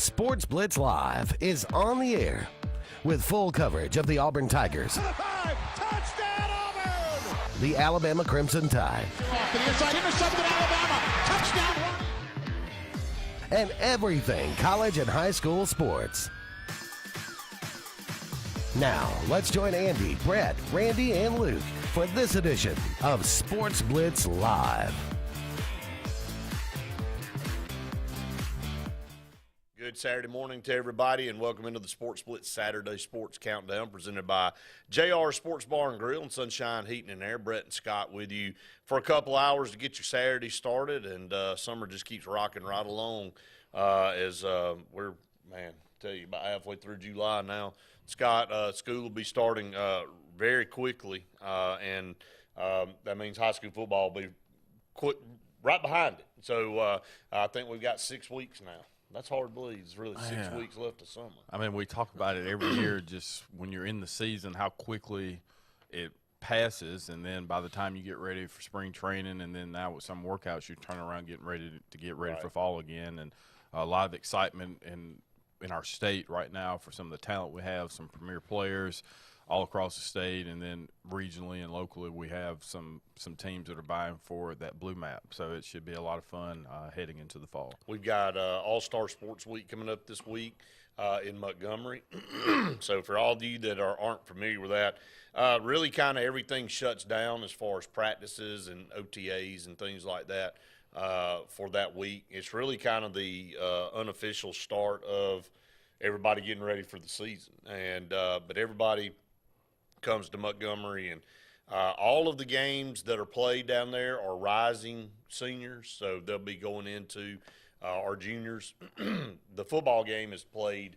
Sports Blitz Live is on the air with full coverage of the Auburn Tigers, Touchdown, Auburn! the Alabama Crimson Tide, Off to the inside, intercepted Alabama. Touchdown! and everything college and high school sports. Now, let's join Andy, Brett, Randy, and Luke for this edition of Sports Blitz Live. Good Saturday morning to everybody, and welcome into the Sports Blitz Saturday Sports Countdown presented by JR Sports Bar and Grill and Sunshine Heating and Air. Brett and Scott with you for a couple hours to get your Saturday started, and summer just keeps rocking right along as we're, tell you, about halfway through July now. Scott, school will be starting very quickly, and that means high school football will be right behind it. So I think we've got 6 weeks now. That's hard to believe. It's really 6 weeks left of summer. I mean, we talk about it every year, just when you're in the season, how quickly it passes, and then by the time you get ready for spring training, and then now with some workouts, you turn around getting ready to get ready for fall again, and a lot of excitement in our state right now for some of the talent we have, some premier players all across the state, and then regionally and locally we have some teams that are vying for that blue map. So it should be a lot of fun heading into the fall. We've got All-Star Sports Week coming up this week in Montgomery. So for all of you that aren't familiar with that, really kind of everything shuts down as far as practices and OTAs and things like that for that week. It's really kind of the unofficial start of everybody getting ready for the season. And but everybody comes to Montgomery, and all of the games that are played down there are rising seniors, so they'll be going into our juniors. The football game is played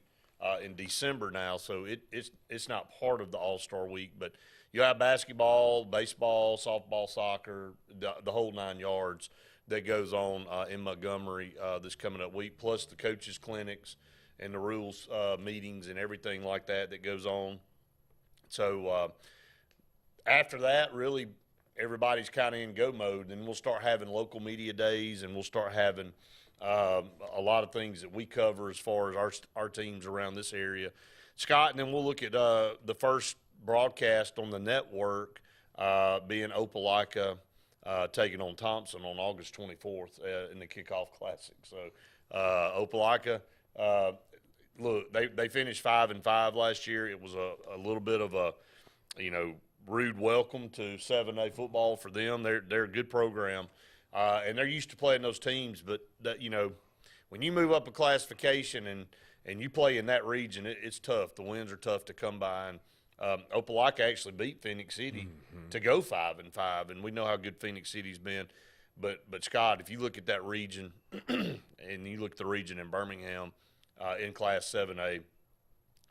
in December now, so it's not part of the All-Star Week, but you have basketball, baseball, softball, soccer, the whole 9 yards that goes on in Montgomery this coming up week, plus the coaches' clinics and the rules meetings and everything like that goes on. So after that, really, everybody's kind of in go mode, and we'll start having local media days, and we'll start having a lot of things that we cover as far as our teams around this area. Scott, and then we'll look at the first broadcast on the network being Opelika taking on Thompson on August 24th in the Kickoff Classic. So Opelika, look, they finished 5-5 last year. It was a little bit of a, rude welcome to 7A football for them. They're a good program, and they're used to playing those teams. But that, when you move up a classification and you play in that region, it's tough. The wins are tough to come by. And Opelika actually beat Phoenix City to go 5-5, and we know how good Phoenix City's been. But Scott, if you look at that region, and you look at the region in Birmingham in Class 7A,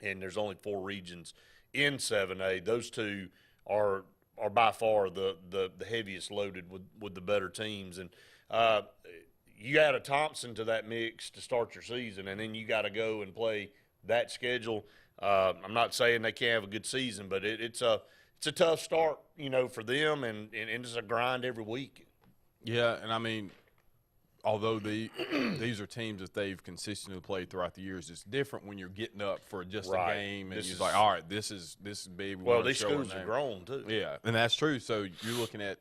and there's only 4 regions in 7A, those two are by far the heaviest loaded with the better teams. And you add a Thompson to that mix to start your season, and then you got to go and play that schedule. I'm not saying they can't have a good season, but it's a tough start, for them, and it's a grind every week. Yeah, and I mean, although these are teams that they've consistently played throughout the years, it's different when you're getting up for just a game, and you're like, all right, this is big. Well, these schools are grown too. Yeah, and that's true. So you're looking at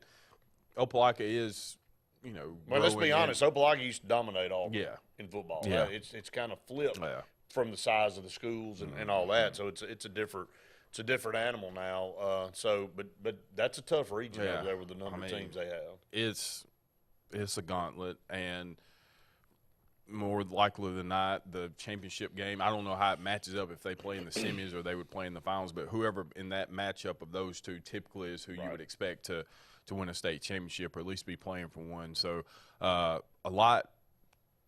Opelika is, well, let's be honest. Opelika used to dominate Auburn in football. Yeah. It's kind of flipped from the size of the schools and all that. So it's a different animal now. But that's a tough region over there with the number of teams they have. It's a gauntlet, and more likely than not, the championship game, I don't know how it matches up if they play in the semis or they would play in the finals, but whoever in that matchup of those two typically is who you would expect to win a state championship or at least be playing for one. So a lot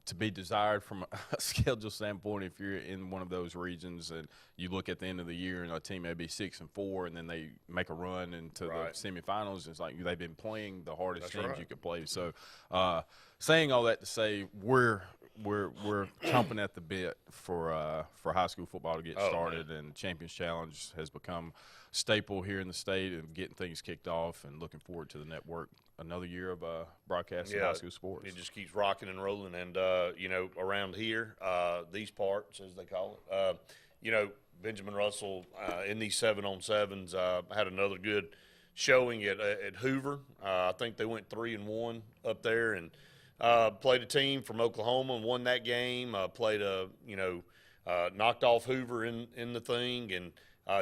to be desired from a schedule standpoint if you're in one of those regions, and you look at the end of the year and a team may be 6-4 and then they make a run into the semifinals. It's like they've been playing the hardest teams you could play. So saying all that to say, we're we're chomping at the bit for high school football to get started, and Champions Challenge has become staple here in the state and getting things kicked off, and looking forward to the network. Another year of broadcasting high school sports. It just keeps rocking and rolling, and around here, these parts, as they call it, Benjamin Russell in these 7-on-7s had another good showing at Hoover. I think they went 3-1 up there, and played a team from Oklahoma and won that game. Knocked off Hoover in the thing, and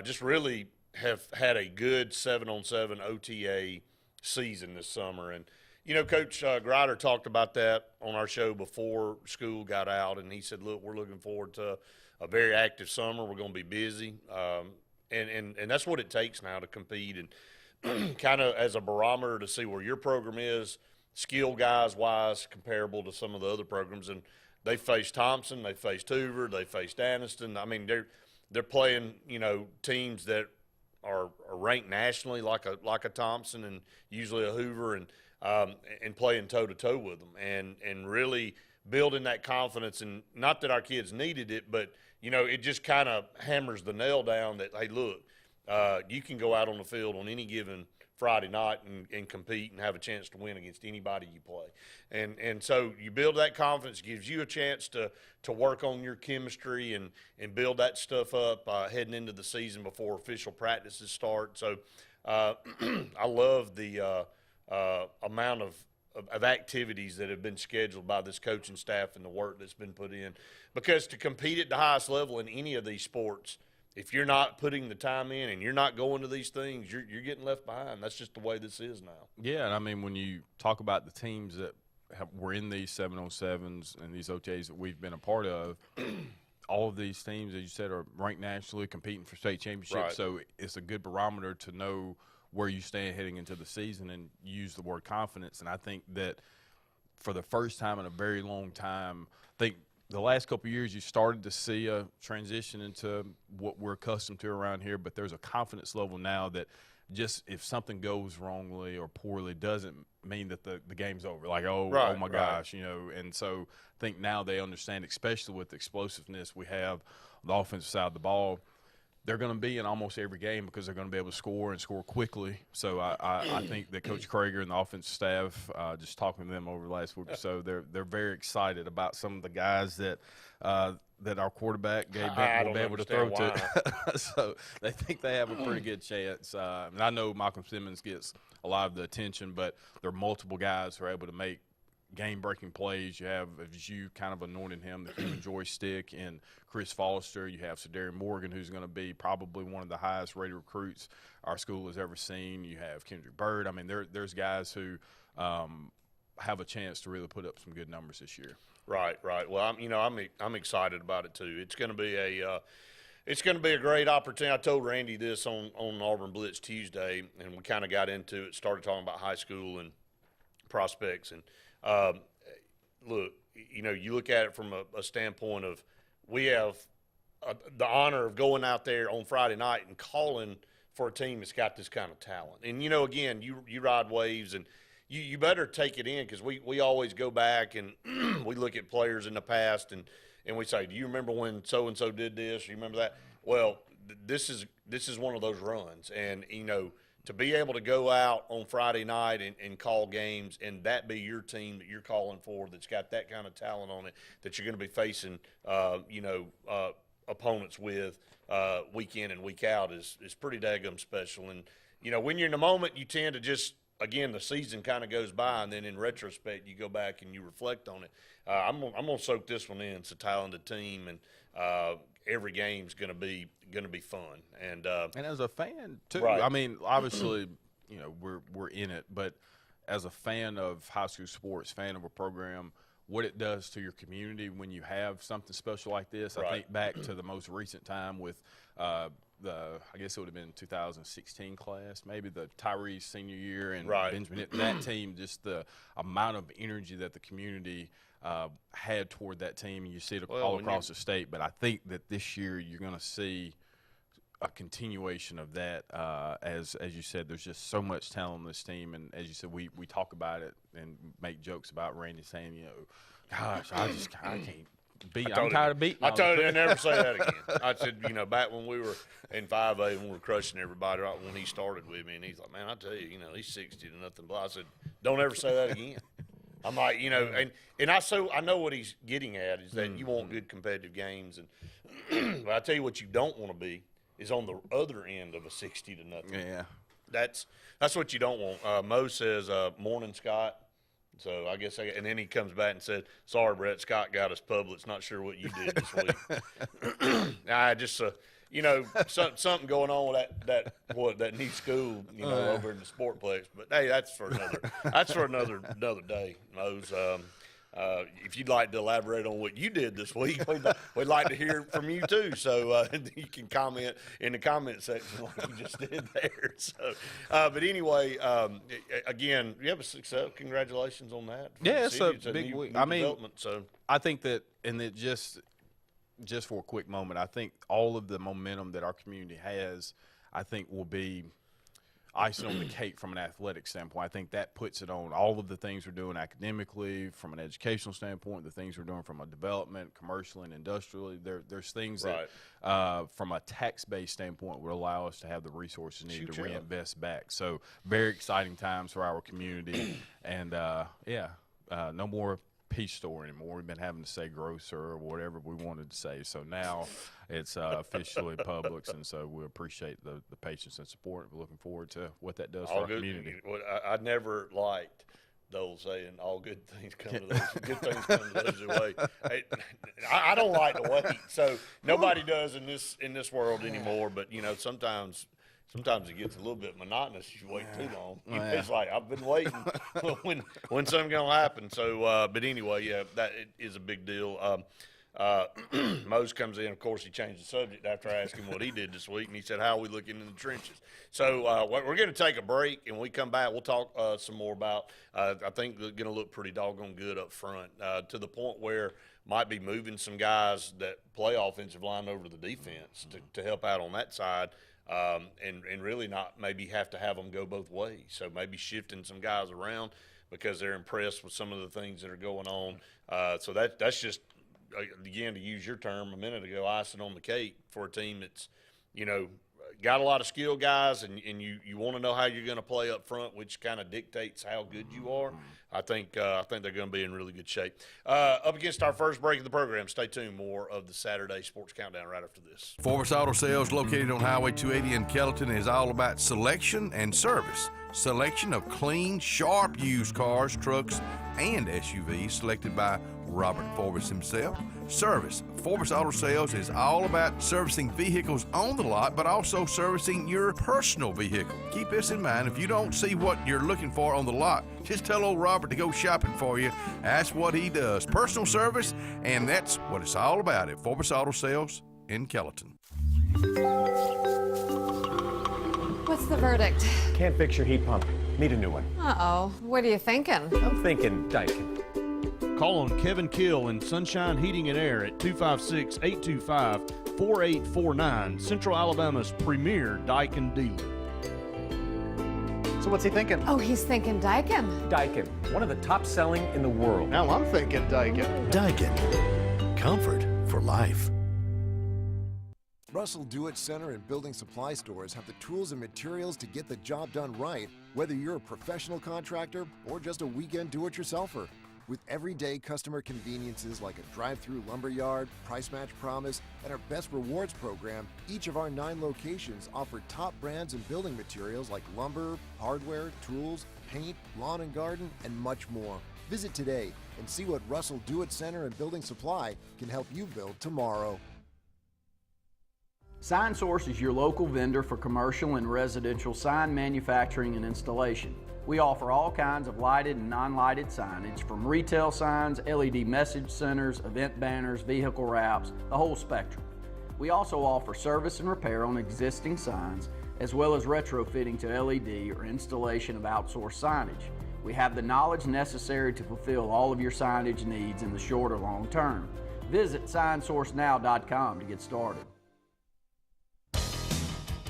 just really have had a good 7-on-7 OTA season this summer. And Coach Grider talked about that on our show before school got out, and he said, look, we're looking forward to a very active summer. We're going to be busy, and that's what it takes now to compete, and kind of as a barometer to see where your program is skill guys wise comparable to some of the other programs. And they faced Thompson, they faced Hoover, they faced Anniston. I mean, they're playing teams that are ranked nationally, like a Thompson and usually a Hoover, and playing toe to toe with them, and really building that confidence. And not that our kids needed it, but it just kind of hammers the nail down that, hey, look, you can go out on the field on any given Friday night and compete and have a chance to win against anybody you play. And so you build that confidence, gives you a chance to work on your chemistry and build that stuff up heading into the season before official practices start. So I love the amount of activities that have been scheduled by this coaching staff and the work that's been put in. Because to compete at the highest level in any of these sports, if you're not putting the time in and you're not going to these things, you're getting left behind. That's just the way this is now. Yeah, and I mean, when you talk about the teams that were in these 7-on-7s and these OTAs that we've been a part of, all of these teams, as you said, are ranked nationally, competing for state championships. Right. So it's a good barometer to know where you stand heading into the season, and use the word confidence. And I think that for the first time in a very long time, I think the last couple of years you started to see a transition into what we're accustomed to around here, but there's a confidence level now that just if something goes wrongly or poorly doesn't mean that the game's over. Like, oh my gosh, And so I think now they understand, especially with the explosiveness we have on the offensive side of the ball, they're going to be in almost every game because they're going to be able to score and score quickly. So I think that Coach Krager and the offensive staff, just talking to them over the last week or so, they're very excited about some of the guys that our quarterback Gabe Benton will be able to throw to. So they think they have a pretty good chance. And I know Malcolm Simmons gets a lot of the attention, but there are multiple guys who are able to make game-breaking plays. You have, as you kind of anointed him, the human joystick, and Chris Foster. You have Sadarian Morgan, who's going to be probably one of the highest-rated recruits our school has ever seen. You have Kendrick Bird. I mean, there's guys who have a chance to really put up some good numbers this year. Right. Well, I'm excited about it too. It's going to be a great opportunity. I told Randy this on Auburn Blitz Tuesday, and we kind of got into it. Started talking about high school and prospects, and look, you look at it from a standpoint of we have the honor of going out there on Friday night and calling for a team that's got this kind of talent. And, again, you ride waves, and you better take it in, because we always go back and we look at players in the past and we say, do you remember when so-and-so did this? You remember that? Well, this is one of those runs. And, to be able to go out on Friday night and call games, and that be your team that you're calling for that's got that kind of talent on it that you're going to be facing, opponents with week in and week out is pretty daggum special. And, when you're in the moment, you tend to just, again, the season kind of goes by, and then in retrospect, you go back and you reflect on it. I'm going to soak this one in. It's a talented team, and every game's going to be fun. And as a fan too, right. I mean, obviously, we're in it, but as a fan of high school sports, fan of a program, what it does to your community when you have something special like this. Right. I think back to the most recent time with I guess it would have been 2016 class, maybe the Tyrese senior year, and right. Benjamin. That team, just the amount of energy that the community had toward that team, and you see it all across the state. But I think that this year you're going to see a continuation of that. As you said, there's just so much talent on this team, and as you said, we talk about it and make jokes about Randy saying, Gosh, I can't beat. I'm tired of beating. I told you I'd never say that again. I said, back when we were in 5A and we were crushing everybody right when he started with me, and he's like, man, I tell you, he's 60 to nothing. Blah. I said, don't ever say that again. I'm like, and I know what he's getting at is that you want good competitive games, and but I tell you what you don't want to be is on the other end of a 60 to nothing. Yeah, that's what you don't want. Mo says, "Morning, Scott." So I guess, and then he comes back and said, "Sorry, Brett, Scott got us Publix. Not sure what you did this week." I just, something going on with that new school, over in the Sportplex. But hey, that's for another day. Mose, if you'd like to elaborate on what you did this week, we'd like to hear from you too. So you can comment in the comment section like you just did there. So, but anyway, again, you have a success. Congratulations on that. Yeah, it's a big week. I mean, so I think that, and it just for a quick moment, I think all of the momentum that our community has, I think will be icing on the cake from an athletic standpoint. I think that puts it on all of the things we're doing academically, from an educational standpoint, the things we're doing from a development, commercial and industrially. There's things that, from a tax-based standpoint, would allow us to have the resources needed to reinvest back. So very exciting times for our community. And, no more Peach Store anymore. We've been having to say grocer or whatever we wanted to say. So now it's officially Publix, and so we appreciate the patience and support. We're looking forward to what that does for our community. I never liked those saying all good things come to those. Good things come to those who wait. I don't like to wait, so nobody does in this world anymore. But sometimes it gets a little bit monotonous if you wait too long. It's like, I've been waiting when something's going to happen. So, but anyway, that is a big deal. Mose comes in. Of course, he changed the subject after I asked him what he did this week, and he said, how are we looking in the trenches? So we're going to take a break, and when we come back, we'll talk some more about, I think they're going to look pretty doggone good up front, to the point where might be moving some guys that play offensive line over to the defense to help out on that side. And really not maybe have to have them go both ways. So maybe shifting some guys around because they're impressed with some of the things that are going on. So that's just, again, to use your term a minute ago, icing on the cake for a team that's, got a lot of skill guys, and you want to know how you're going to play up front, which kind of dictates how good you are. I think they're going to be in really good shape. Up against our first break of the program. Stay tuned. More of the Saturday Sports Countdown right after this. Forbes Auto Sales, located on Highway 280 in Kellyton, is all about selection and service. Selection of clean, sharp used cars, trucks, and SUVs selected by Robert Forbes himself. Service. Forbes Auto Sales is all about servicing vehicles on the lot, but also servicing your personal vehicle. Keep this in mind. If you don't see what you're looking for on the lot, just tell old Robert to go shopping for you. That's what he does. Personal service, and that's what it's all about at Forbes Auto Sales in Kellyton. What's the verdict? Can't fix your heat pump. Need a new one. Uh-oh. What are you thinking? I'm thinking Daikin. Call on Kevin Kill in Sunshine Heating and Air at 256-825-4849, Central Alabama's premier Daikin dealer. So what's he thinking? Oh, he's thinking Daikin. Daikin, one of the top selling in the world. Now I'm thinking Daikin. Daikin. Comfort for life. Russell Do-It Center and building supply stores have the tools and materials to get the job done right, whether you're a professional contractor or just a weekend do-it-yourselfer. With everyday customer conveniences like a drive-through lumberyard, price match promise, and our Best Rewards program, each of our 9 locations offer top brands and building materials like lumber, hardware, tools, paint, lawn and garden, and much more. Visit today and see what Russell Do-It Center and Building Supply can help you build tomorrow. SignSource is your local vendor for commercial and residential sign manufacturing and installation. We offer all kinds of lighted and non-lighted signage, from retail signs, LED message centers, event banners, vehicle wraps, the whole spectrum. We also offer service and repair on existing signs, as well as retrofitting to LED or installation of outsourced signage. We have the knowledge necessary to fulfill all of your signage needs in the short or long term. Visit signsourcenow.com to get started.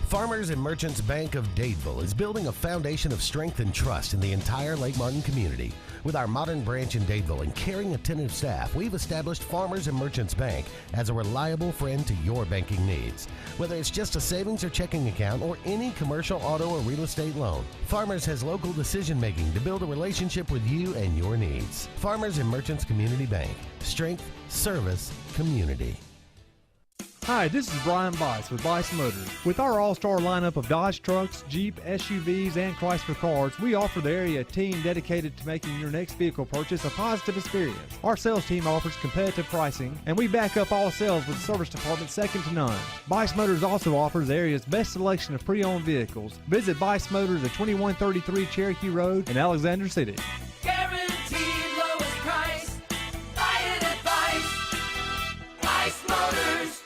Farmers and Merchants Bank of Dadeville is building a foundation of strength and trust in the entire Lake Martin community. With our modern branch in Dadeville and caring, attentive staff, we've established Farmers and Merchants Bank as a reliable friend to your banking needs. Whether it's just a savings or checking account or any commercial, auto, or real estate loan, Farmers has local decision-making to build a relationship with you and your needs. Farmers and Merchants Community Bank. Strength, service, community. Hi, this is Brian Bice with Bice Motors. With our all-star lineup of Dodge trucks, Jeep, SUVs, and Chrysler cars, we offer the area team dedicated to making your next vehicle purchase a positive experience. Our sales team offers competitive pricing, and we back up all sales with a service department second to none. Bice Motors also offers the area's best selection of pre-owned vehicles. Visit Bice Motors at 2133 Cherokee Road in Alexander City. Guaranteed lowest price. Buy it at Bice. Bice Motors.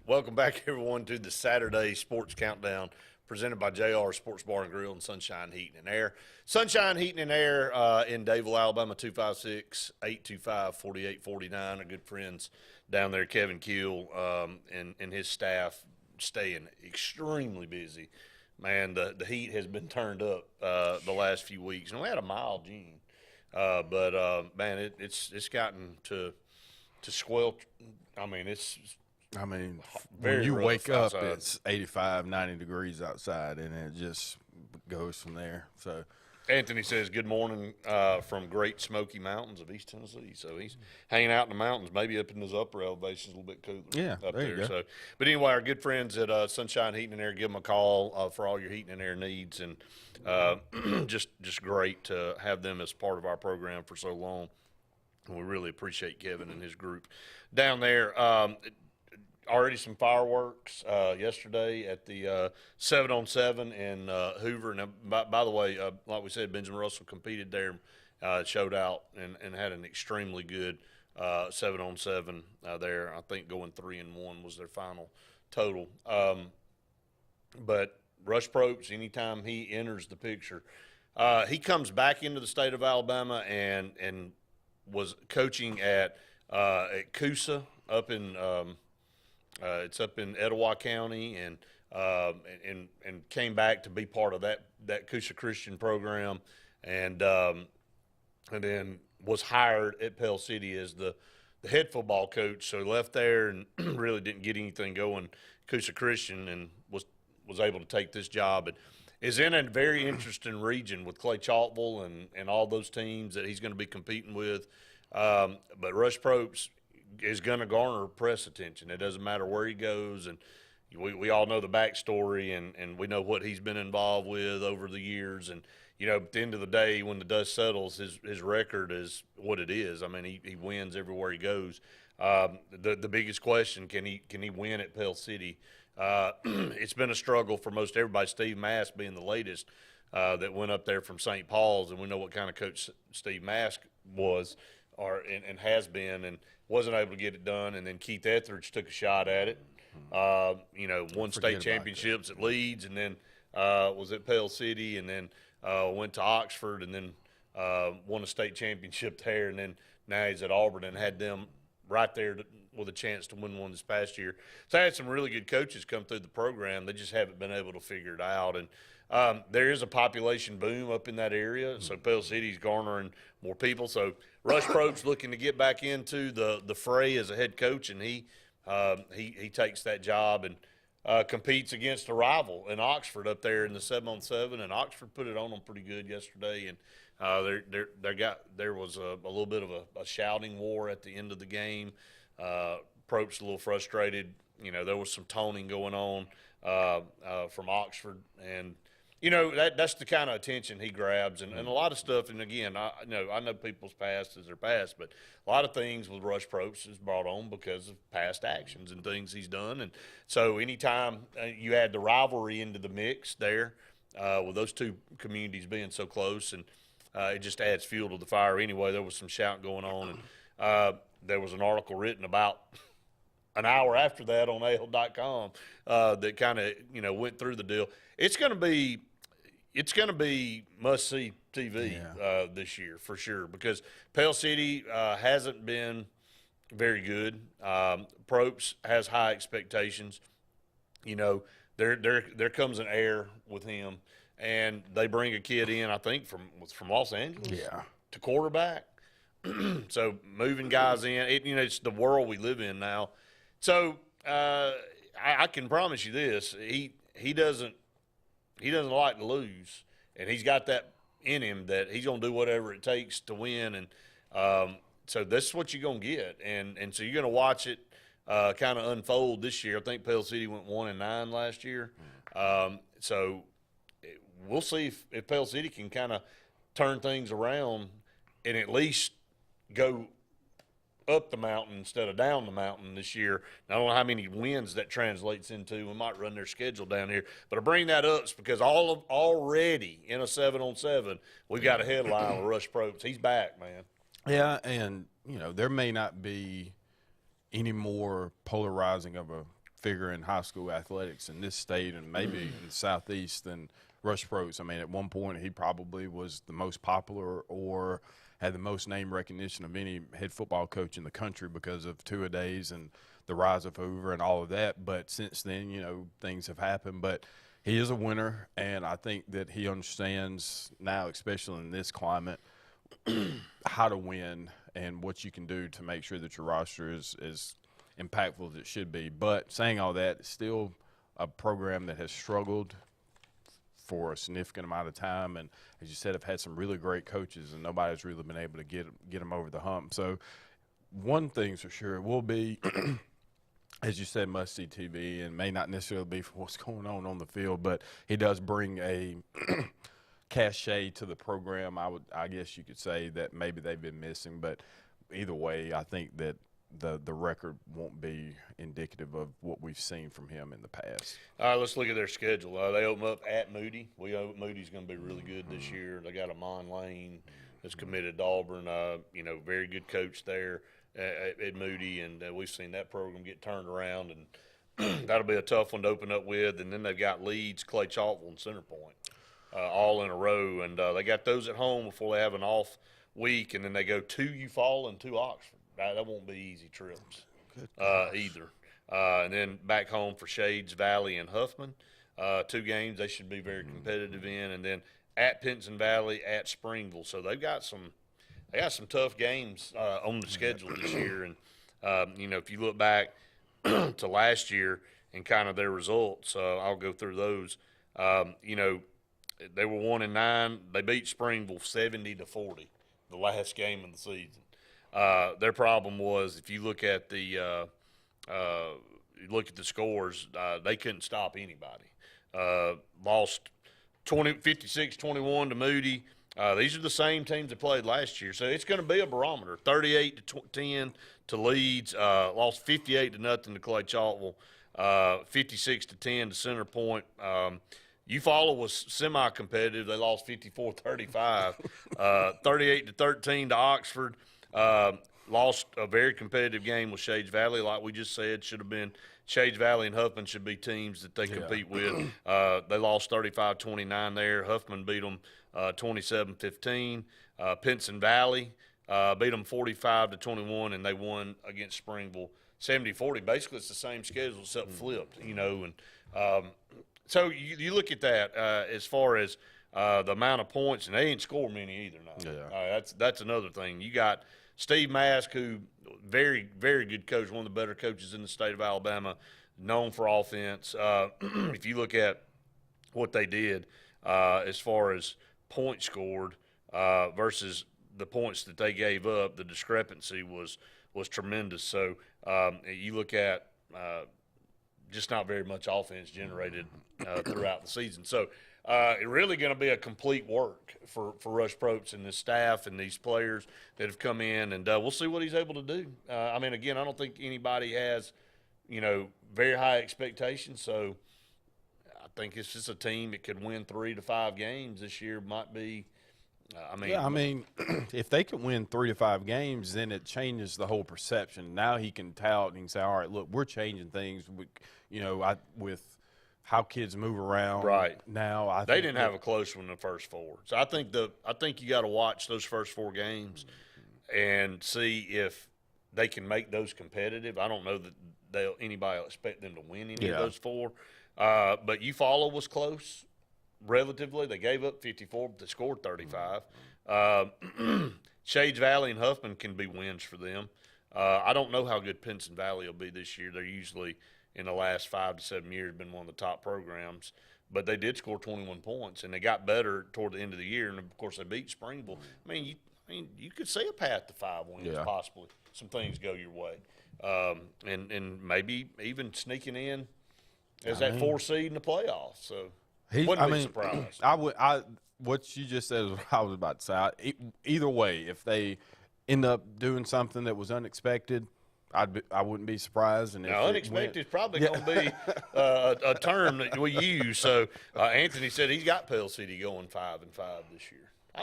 Welcome back, everyone, to the Saturday Sports Countdown presented by JR Sports Bar and Grill and Sunshine Heating and Air. Sunshine Heating and Air in Dadeville, Alabama, 256-825-4849. Our good friends down there, Kevin Keel and his staff, staying extremely busy. Man, the heat has been turned up the last few weeks. And we had a mild June, but man, it's gotten to squelch. I mean, when you wake up, outside. it's 85, 90 degrees outside, and it just goes from there. So Anthony says, good morning from Great Smoky Mountains of East Tennessee. So he's hanging out in the mountains, maybe up in those upper elevations, a little bit cooler up there. You go. So, but anyway, our good friends at Sunshine Heating and Air, give them a call for all your heating and air needs. And just great to have them as part of our program for so long. And we really appreciate Kevin and his group down there. Already some fireworks yesterday at the 7-on-7 in Hoover. And by the way, like we said, Benjamin Russell competed there, showed out, and had an extremely good 7-on-7 there. I think going 3-1 was their final total. But Rush Probst, anytime he enters the picture, he comes back into the state of Alabama and was coaching at CUSA up in it's up in Etowah County, and came back to be part of that CUSA Christian program, and then was hired at Pell City as the head football coach. So he left there and really didn't get anything going CUSA Christian, and was able to take this job, and is in a very interesting region with Clay Chalkville and all those teams that he's going to be competing with. But Rush Probst is going to garner press attention. It doesn't matter where he goes, and we all know the backstory, and we know what he's been involved with over the years. And at the end of the day, when the dust settles, his record is what it is. I mean, he wins everywhere he goes. The biggest question, can he win at Pell City? It's been a struggle for most everybody. Steve Mask being the latest that went up there from St. Paul's, and we know what kind of coach Steve Mask was and has been, and wasn't able to get it done. And then Keith Etheridge took a shot at it. Won state championships at Leeds, and then was at Pell City, and then went to Oxford, and then won a state championship there, and then now he's at Auburn and had them right there with a chance to win one this past year. So I had some really good coaches come through the program. They just haven't been able to figure it out. And there is a population boom up in that area, so Pell City's garnering more people. So Rush Probst looking to get back into the fray as a head coach, and he takes that job and competes against a rival in Oxford up there in the 7-on-7, and Oxford put it on them pretty good yesterday. And there was a little bit of a shouting war at the end of the game. Probst a little frustrated. There was some toning going on from Oxford, and that's the kind of attention he grabs, and a lot of stuff. And again, I know people's past is their past, but a lot of things with Rush Probst is brought on because of past actions and things he's done. And so anytime you add the rivalry into the mix there, with those two communities being so close, and it just adds fuel to the fire. Anyway, there was some shouting going on, and there was an article written about an hour after that on AHL.com that kind of went through the deal. It's going to be, it's going to be must-see TV this year for sure, because Pell City hasn't been very good. Probst has high expectations. You know, there comes an air with him, and they bring a kid in, I think, from Los Angeles to quarterback. So moving guys in, it's the world we live in now. So I can promise you this: he doesn't like to lose, and he's got that in him that he's gonna do whatever it takes to win. And so this is what you're gonna get, and so you're gonna watch it kind of unfold this year. I think Pell City went 1-9 last year, so we'll see if Pell City can kind of turn things around and at least go up the mountain instead of down the mountain this year. I don't know how many wins that translates into. We might run their schedule down here. But I bring that up because already in a 7-on-7, we've got a headline with Rush Probst. He's back, man. Yeah, and, there may not be any more polarizing of a figure in high school athletics in this state and maybe in the Southeast than Rush Probst. I mean, at one point he probably was the most popular or had the most name recognition of any head football coach in the country because of two-a-days and the rise of Hoover and all of that. But since then, things have happened. But he is a winner, and I think that he understands now, especially in this climate, how to win and what you can do to make sure that your roster is as impactful as it should be. But saying all that, it's still a program that has struggled for a significant amount of time, and as you said, have had some really great coaches, and nobody's really been able to get them over the hump. So one thing's for sure, it will be, as you said, must-see TV, and may not necessarily be for what's going on the field, but he does bring a cachet to the program. I guess you could say that maybe they've been missing, but either way, I think that the record won't be indicative of what we've seen from him in the past. All right, let's look at their schedule. They open up at Moody. Moody's going to be really good this year. They got Amon Lane that's committed to Auburn. Very good coach there at Moody, and we've seen that program get turned around, and that'll be a tough one to open up with. And then they've got Leeds, Clay Chalkville, and Center Point all in a row, and they got those at home before they have an off week, and then they go to Eufaula and to Oxford. That won't be easy trips either. And then back home for Shades Valley and Huffman. 2 games they should be very competitive in. And then at Pinson Valley, at Springville. So they got some tough games on the schedule this year. And, if you look back to last year and kind of their results, I'll go through those. They were 1-9. They beat Springville 70-40 the last game of the season. Their problem was, if you look at the scores, they couldn't stop anybody. Lost 56-21 to Moody. These are the same teams that played last year, so it's going to be a barometer. 38-10 to Leeds. Lost 58-0 to Clay Chalkville. 56-10 to Center Point. Eufaula was semi-competitive. They lost 54-35. 38-13 to Oxford. Lost a very competitive game with Shades Valley, like we just said. Should have been Shades Valley and Huffman should be teams that they compete with. They lost 35-29 there. Huffman beat them 27-15. Pinson Valley beat them 45-21, and they won against Springville 70-40. Basically, it's the same schedule except flipped, And so you look at that as far as the amount of points, and they ain't scored many either now. That's another thing. You got Steve Mask, who very, very good coach, one of the better coaches in the state of Alabama, known for offense. If you look at what they did as far as points scored versus the points that they gave up, the discrepancy was tremendous. So you look at just not very much offense generated throughout the season. So it's really going to be a complete work for Rush Probst and his staff and these players that have come in, and we'll see what he's able to do. Again, I don't think anybody has, very high expectations. So I think it's just a team that could win 3 to 5 games this year. Might be. If they can win 3 to 5 games, then it changes the whole perception. Now he can tout and he can say, all right, look, we're changing things. With how kids move around. Right now, they didn't have a close one in the first 4. So I think you got to watch those first 4 games and see if they can make those competitive. I don't know that anybody will expect them to win any of those 4. But Eufaula was close, relatively. They gave up 54, but they scored 35. Shades Valley and Huffman can be wins for them. I don't know how good Pinson Valley will be this year. They're usually, in the last 5 to 7 years, been one of the top programs. But they did score 21 points, and they got better toward the end of the year. And, of course, they beat Springville. I mean, you could see a path to 5 wins possibly. Some things go your way. And maybe even sneaking in as that 4 seed in the playoffs. So wouldn't be surprised. What you just said is what I was about to say. Either way, if they end up doing something that was unexpected, I wouldn't be surprised. And now, unexpected is probably going to be a term that we use. So Anthony said he's got Pell City going 5-5 this year.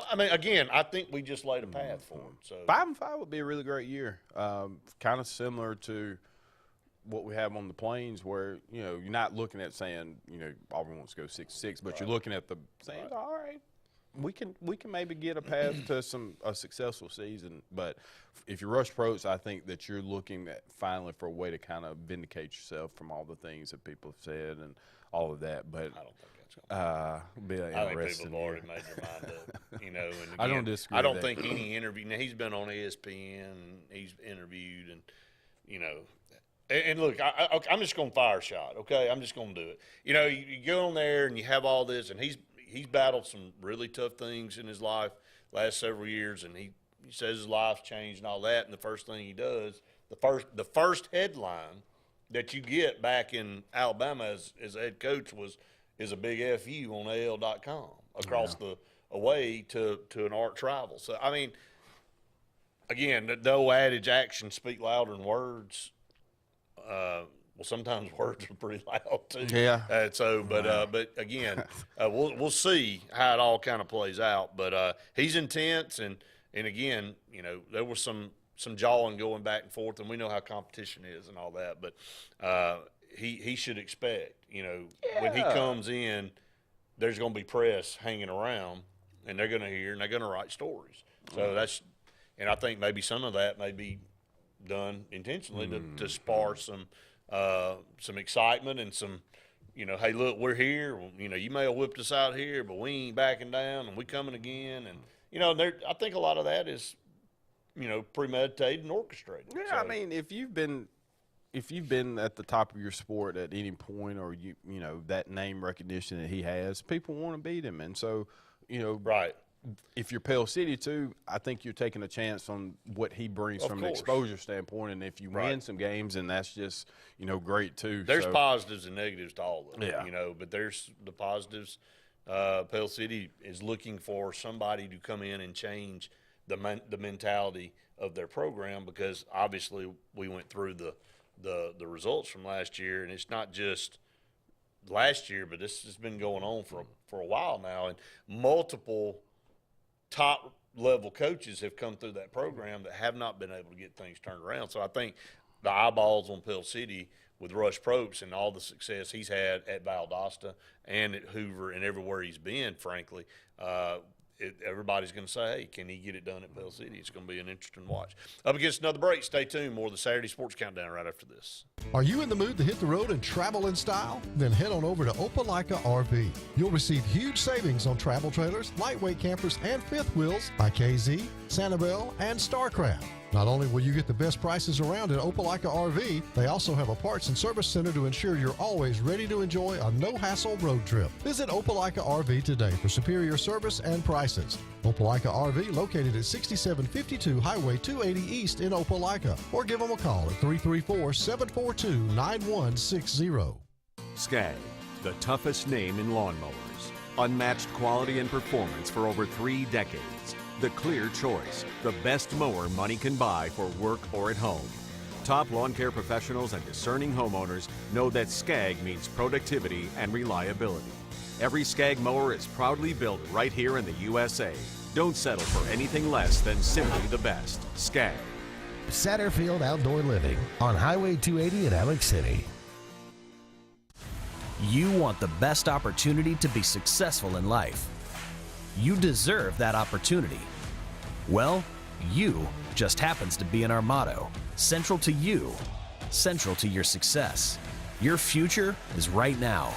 I mean, again, I think we just laid a path for them. So 5-5 would be a really great year. Kind of similar to what we have on the Plains, where you're not looking at saying Auburn wants to go 6-6, but you're looking at the saying, all right, we can maybe get a path to a successful season. But if you're Rush Probst, I think that you're looking at finally for a way to kind of vindicate yourself from all the things that people have said and all of that. But I don't think that's going to I think people have already made their mind up. And again, I don't disagree. I don't think any interview. Now, he's been on ESPN. He's interviewed, and And look, I'm just going to fire a shot, okay? I'm just going to do it. You go on there and you have all this, and he's battled some really tough things in his life last several years, and he says his life's changed and all that. And the first thing he does, the first headline that you get back in Alabama as a head coach is a big FU on AL.com across the away to an arch rival. So I mean, again, the old adage, actions speak louder than words. Well, sometimes words are pretty loud too. Yeah. But again, we'll see how it all kind of plays out. But he's intense, and again, there was some jawing going back and forth, and we know how competition is and all that. But he should expect, when he comes in, there's going to be press hanging around, and they're going to hear and they're going to write stories. So and I think maybe some of that may be done intentionally to spar some excitement and some, hey, look, we're here. Well, you may have whipped us out here, but we ain't backing down, and we coming again. And I think a lot of that is, premeditated and orchestrated. Yeah, so, I mean, if you've been at the top of your sport at any point, or that name recognition that he has, people want to beat him, and so right. If you're Pell City too, I think you're taking a chance on what he brings from an exposure standpoint, and if you win some games, and that's just great too. There's positives and negatives to all of it, but there's the positives. Pell City is looking for somebody to come in and change the mentality of their program, because obviously we went through the results from last year, and it's not just last year, but this has been going on for a while now, and multiple top level coaches have come through that program that have not been able to get things turned around. So I think the eyeballs on Pell City with Rush Probst and all the success he's had at Valdosta and at Hoover and everywhere he's been, frankly, everybody's going to say, hey, can he get it done at Pell City? It's going to be an interesting watch. Up against another break. Stay tuned. More of the Saturday Sports Countdown right after this. Are you in the mood to hit the road and travel in style? Then head on over to Opelika RV. You'll receive huge savings on travel trailers, lightweight campers, and fifth wheels by KZ, Sanibel, and StarCraft. Not only will you get the best prices around at Opelika RV, they also have a parts and service center to ensure you're always ready to enjoy a no-hassle road trip. Visit Opelika RV today for superior service and prices. Opelika RV, located at 6752 Highway 280 East in Opelika, or give them a call at 334-742-9160. SCAG, the toughest name in lawnmowers. Unmatched quality and performance for over 3 decades. The clear choice, the best mower money can buy for work or at home. Top lawn care professionals and discerning homeowners know that SCAG means productivity and reliability. Every SCAG mower is proudly built right here in the USA. Don't settle for anything less than simply the best. SCAG. Satterfield Outdoor Living on Highway 280 in Alex City. You want the best opportunity to be successful in life. You deserve that opportunity. Well, you just happens to be in our motto, central to you, central to your success. Your future is right now.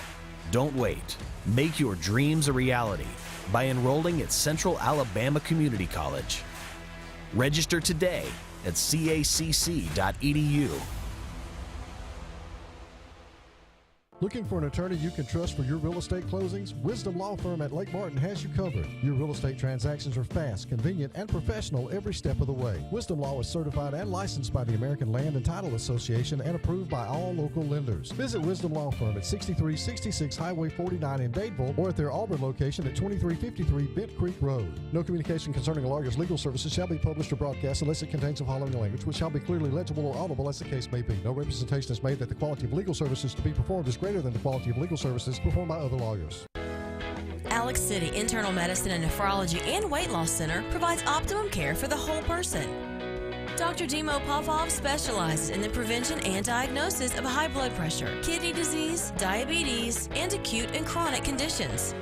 Don't wait. Make your dreams a reality by enrolling at Central Alabama Community College. Register today at cacc.edu. Looking for an attorney you can trust for your real estate closings? Wisdom Law Firm at Lake Martin has you covered. Your real estate transactions are fast, convenient, and professional every step of the way. Wisdom Law is certified and licensed by the American Land and Title Association and approved by all local lenders. Visit Wisdom Law Firm at 6366 Highway 49 in Dadeville or at their Auburn location at 2353 Bent Creek Road. No communication concerning a lawyer's legal services shall be published or broadcast unless it contains the following language, which shall be clearly legible or audible as the case may be. No representation is made that the quality of legal services to be performed is greater than the quality of legal services performed by other lawyers. Alex City Internal Medicine and Nephrology and Weight Loss Center provides optimum care for the whole person. Dr. Dimo Popov specializes in the prevention and diagnosis of high blood pressure, kidney disease, diabetes, and acute and chronic conditions.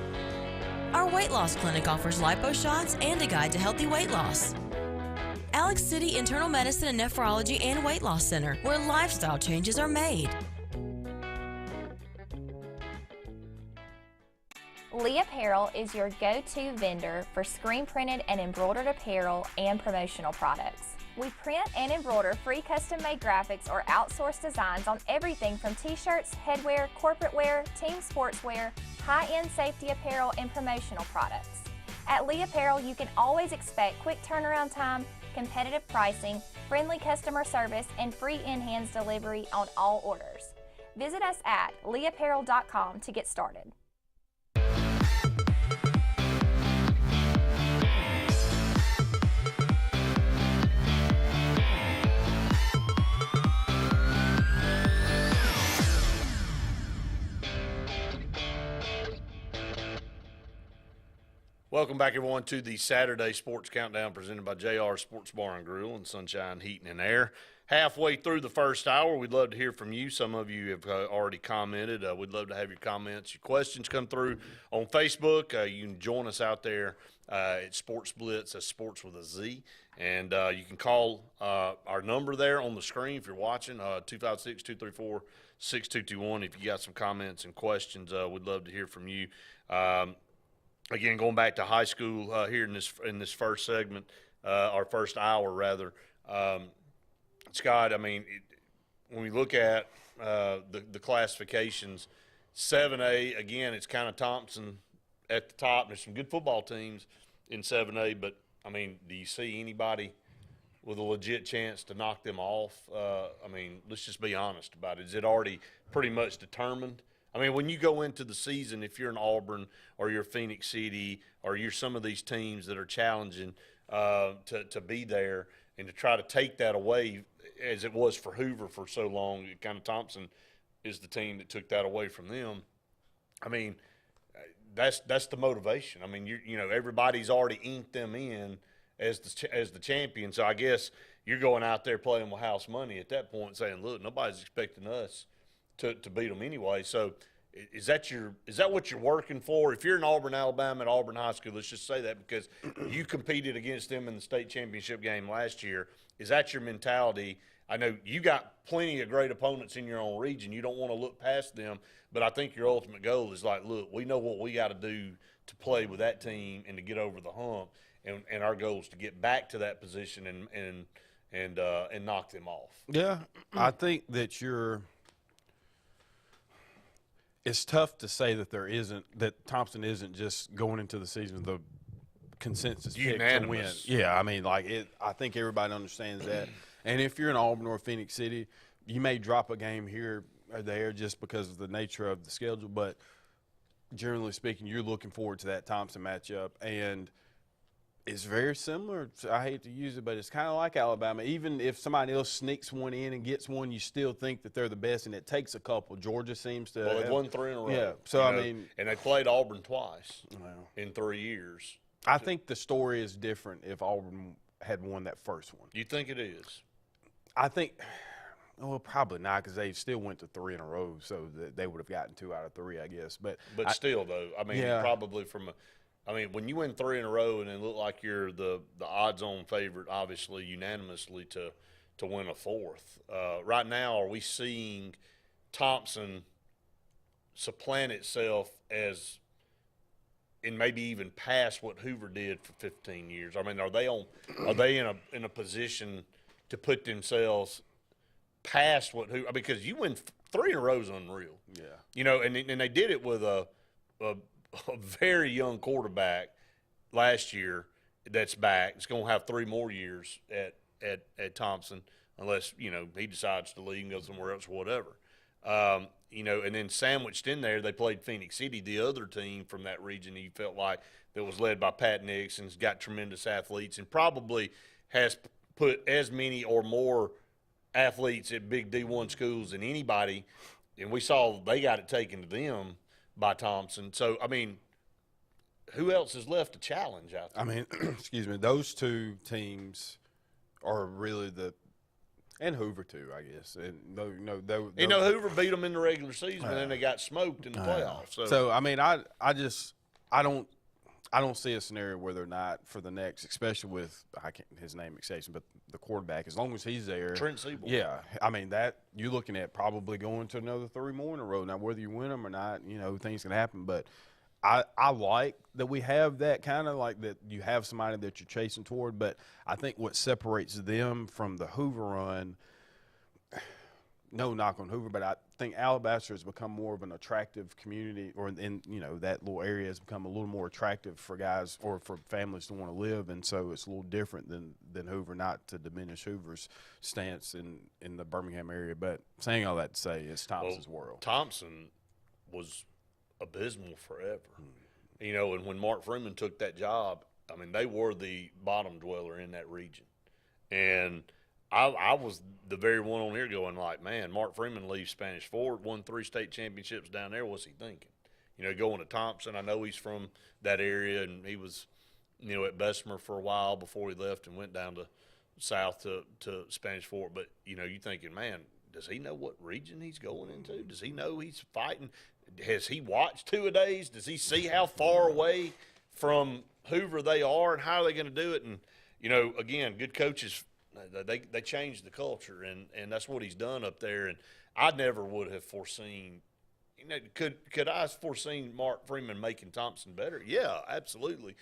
Our weight loss clinic offers lipo shots and a guide to healthy weight loss. Alex City Internal Medicine and Nephrology and Weight Loss Center, where lifestyle changes are made. Lee Apparel is your go-to vendor for screen-printed and embroidered apparel and promotional products. We print and embroider free custom-made graphics or outsourced designs on everything from t-shirts, headwear, corporate wear, team sportswear, high-end safety apparel, and promotional products. At Lee Apparel, you can always expect quick turnaround time, competitive pricing, friendly customer service, and free in-hands delivery on all orders. Visit us at leeapparel.com to get started. Welcome back, everyone, to the Saturday Sports Countdown presented by JR Sports Bar and Grill and Sunshine Heating and Air. Halfway through the first hour, we'd love to hear from you. Some of you have already commented. We'd love to have your comments, your questions come through on Facebook. You can join us out there at Sports Blitz, that's Sports with a Z. And you can call our number there on the screen if you're watching, 256-234-6221. If you got some comments and questions, we'd love to hear from you. Again, going back to high school here in this first segment, our first hour rather, Scott. I mean, when we look at the classifications, 7A again, it's kind of Thompson at the top. There's some good football teams in 7A, but I mean, do you see anybody with a legit chance to knock them off? I mean, let's just be honest about it. Is it already pretty much determined? I mean, when you go into the season, if you're in Auburn or you're Phoenix City or you're some of these teams that are challenging to be there and to try to take that away, as it was for Hoover for so long, kind of Thompson is the team that took that away from them. I mean, that's the motivation. I mean, you know, everybody's already inked them in as the champion. So I guess you're going out there playing with house money at that point, saying, look, nobody's expecting us to beat them anyway. So is that what you're working for? If you're in Auburn, Alabama, at Auburn High School, let's just say that because you competed against them in the state championship game last year, is that your mentality? I know you got plenty of great opponents in your own region. You don't want to look past them, but I think your ultimate goal is like, look, we know what we got to do to play with that team and to get over the hump, and our goal is to get back to that position and knock them off. Yeah, I think that it's tough to say that Thompson isn't just going into the season with the consensus pick to win. Yeah, I mean, I think everybody understands that. And if you're in Auburn or Phoenix City, you may drop a game here or there just because of the nature of the schedule. But generally speaking, you're looking forward to that Thompson matchup. And it's very similar. I hate to use it, but it's kind of like Alabama. Even if somebody else sneaks one in and gets one, you still think that they're the best, and it takes a couple. Georgia seems to. Well, they've won 3 in a row. Yeah. So, I mean. And they played Auburn twice in 3 years. I think the story is different if Auburn had won that first one. You think it is? I think Well, probably not, because they still went to 3 in a row, so they would have gotten 2 out of 3, I guess. But still, though, I mean, yeah. probably when you win 3 in a row and it look like you're the odds-on favorite, obviously unanimously to win a 4th. Right now, are we seeing Thompson supplant itself as, and maybe even past what Hoover did for 15 years? I mean, are they in a position to put themselves past what Hoover? Because you win 3 in a row is unreal. Yeah. You know, and they did it with a very young quarterback last year that's back. It's going to have 3 more years at Thompson, unless, you know, he decides to leave and go somewhere else or whatever. You know, and then sandwiched in there, they played Phoenix City, the other team from that region he felt like that was led by Pat Nix and's got tremendous athletes and probably has put as many or more athletes at big D1 schools than anybody. And we saw they got it taken to them by Thompson. So, I mean, who else is left to challenge out there? I mean, excuse me, those 2 teams are really and Hoover too, I guess. And Hoover beat them in the regular season, and then they got smoked in the playoffs. So I mean, I don't see a scenario where they're not for the next, especially with his name escapes me, but the quarterback. As long as he's there, Trent Siebel. Yeah, I mean that you're looking at probably going to another 3 more in a row. Now, whether you win them or not, you know, things can happen, but. I like that we have that kind of like that you have somebody that you're chasing toward, but I think what separates them from the Hoover run, no knock on Hoover, but I think Alabaster has become more of an attractive community, or you know, that little area has become a little more attractive for guys or for families to want to live, and so it's a little different than Hoover, not to diminish Hoover's stance in the Birmingham area, but saying all that to say it's Thompson's world. Thompson was abysmal forever. You know, and when Mark Freeman took that job, I mean, they were the bottom dweller in that region. And I was the very one on here going like, man, Mark Freeman leaves Spanish Fort, won 3 state championships down there. What's he thinking? You know, going to Thompson. I know he's from that area, and he was, you know, at Bessemer for a while before he left and went down to south to Spanish Fort. But, you know, you're thinking, man, does he know what region he's going into? Does he know he's fighting? Has he watched 2-a-days? Does he see how far away from Hoover they are, and how are they going to do it? And, you know, again, good coaches, they change the culture, and that's what he's done up there. And I never would have foreseen, you know, could I have foreseen Mark Freeman making Thompson better? Yeah, absolutely.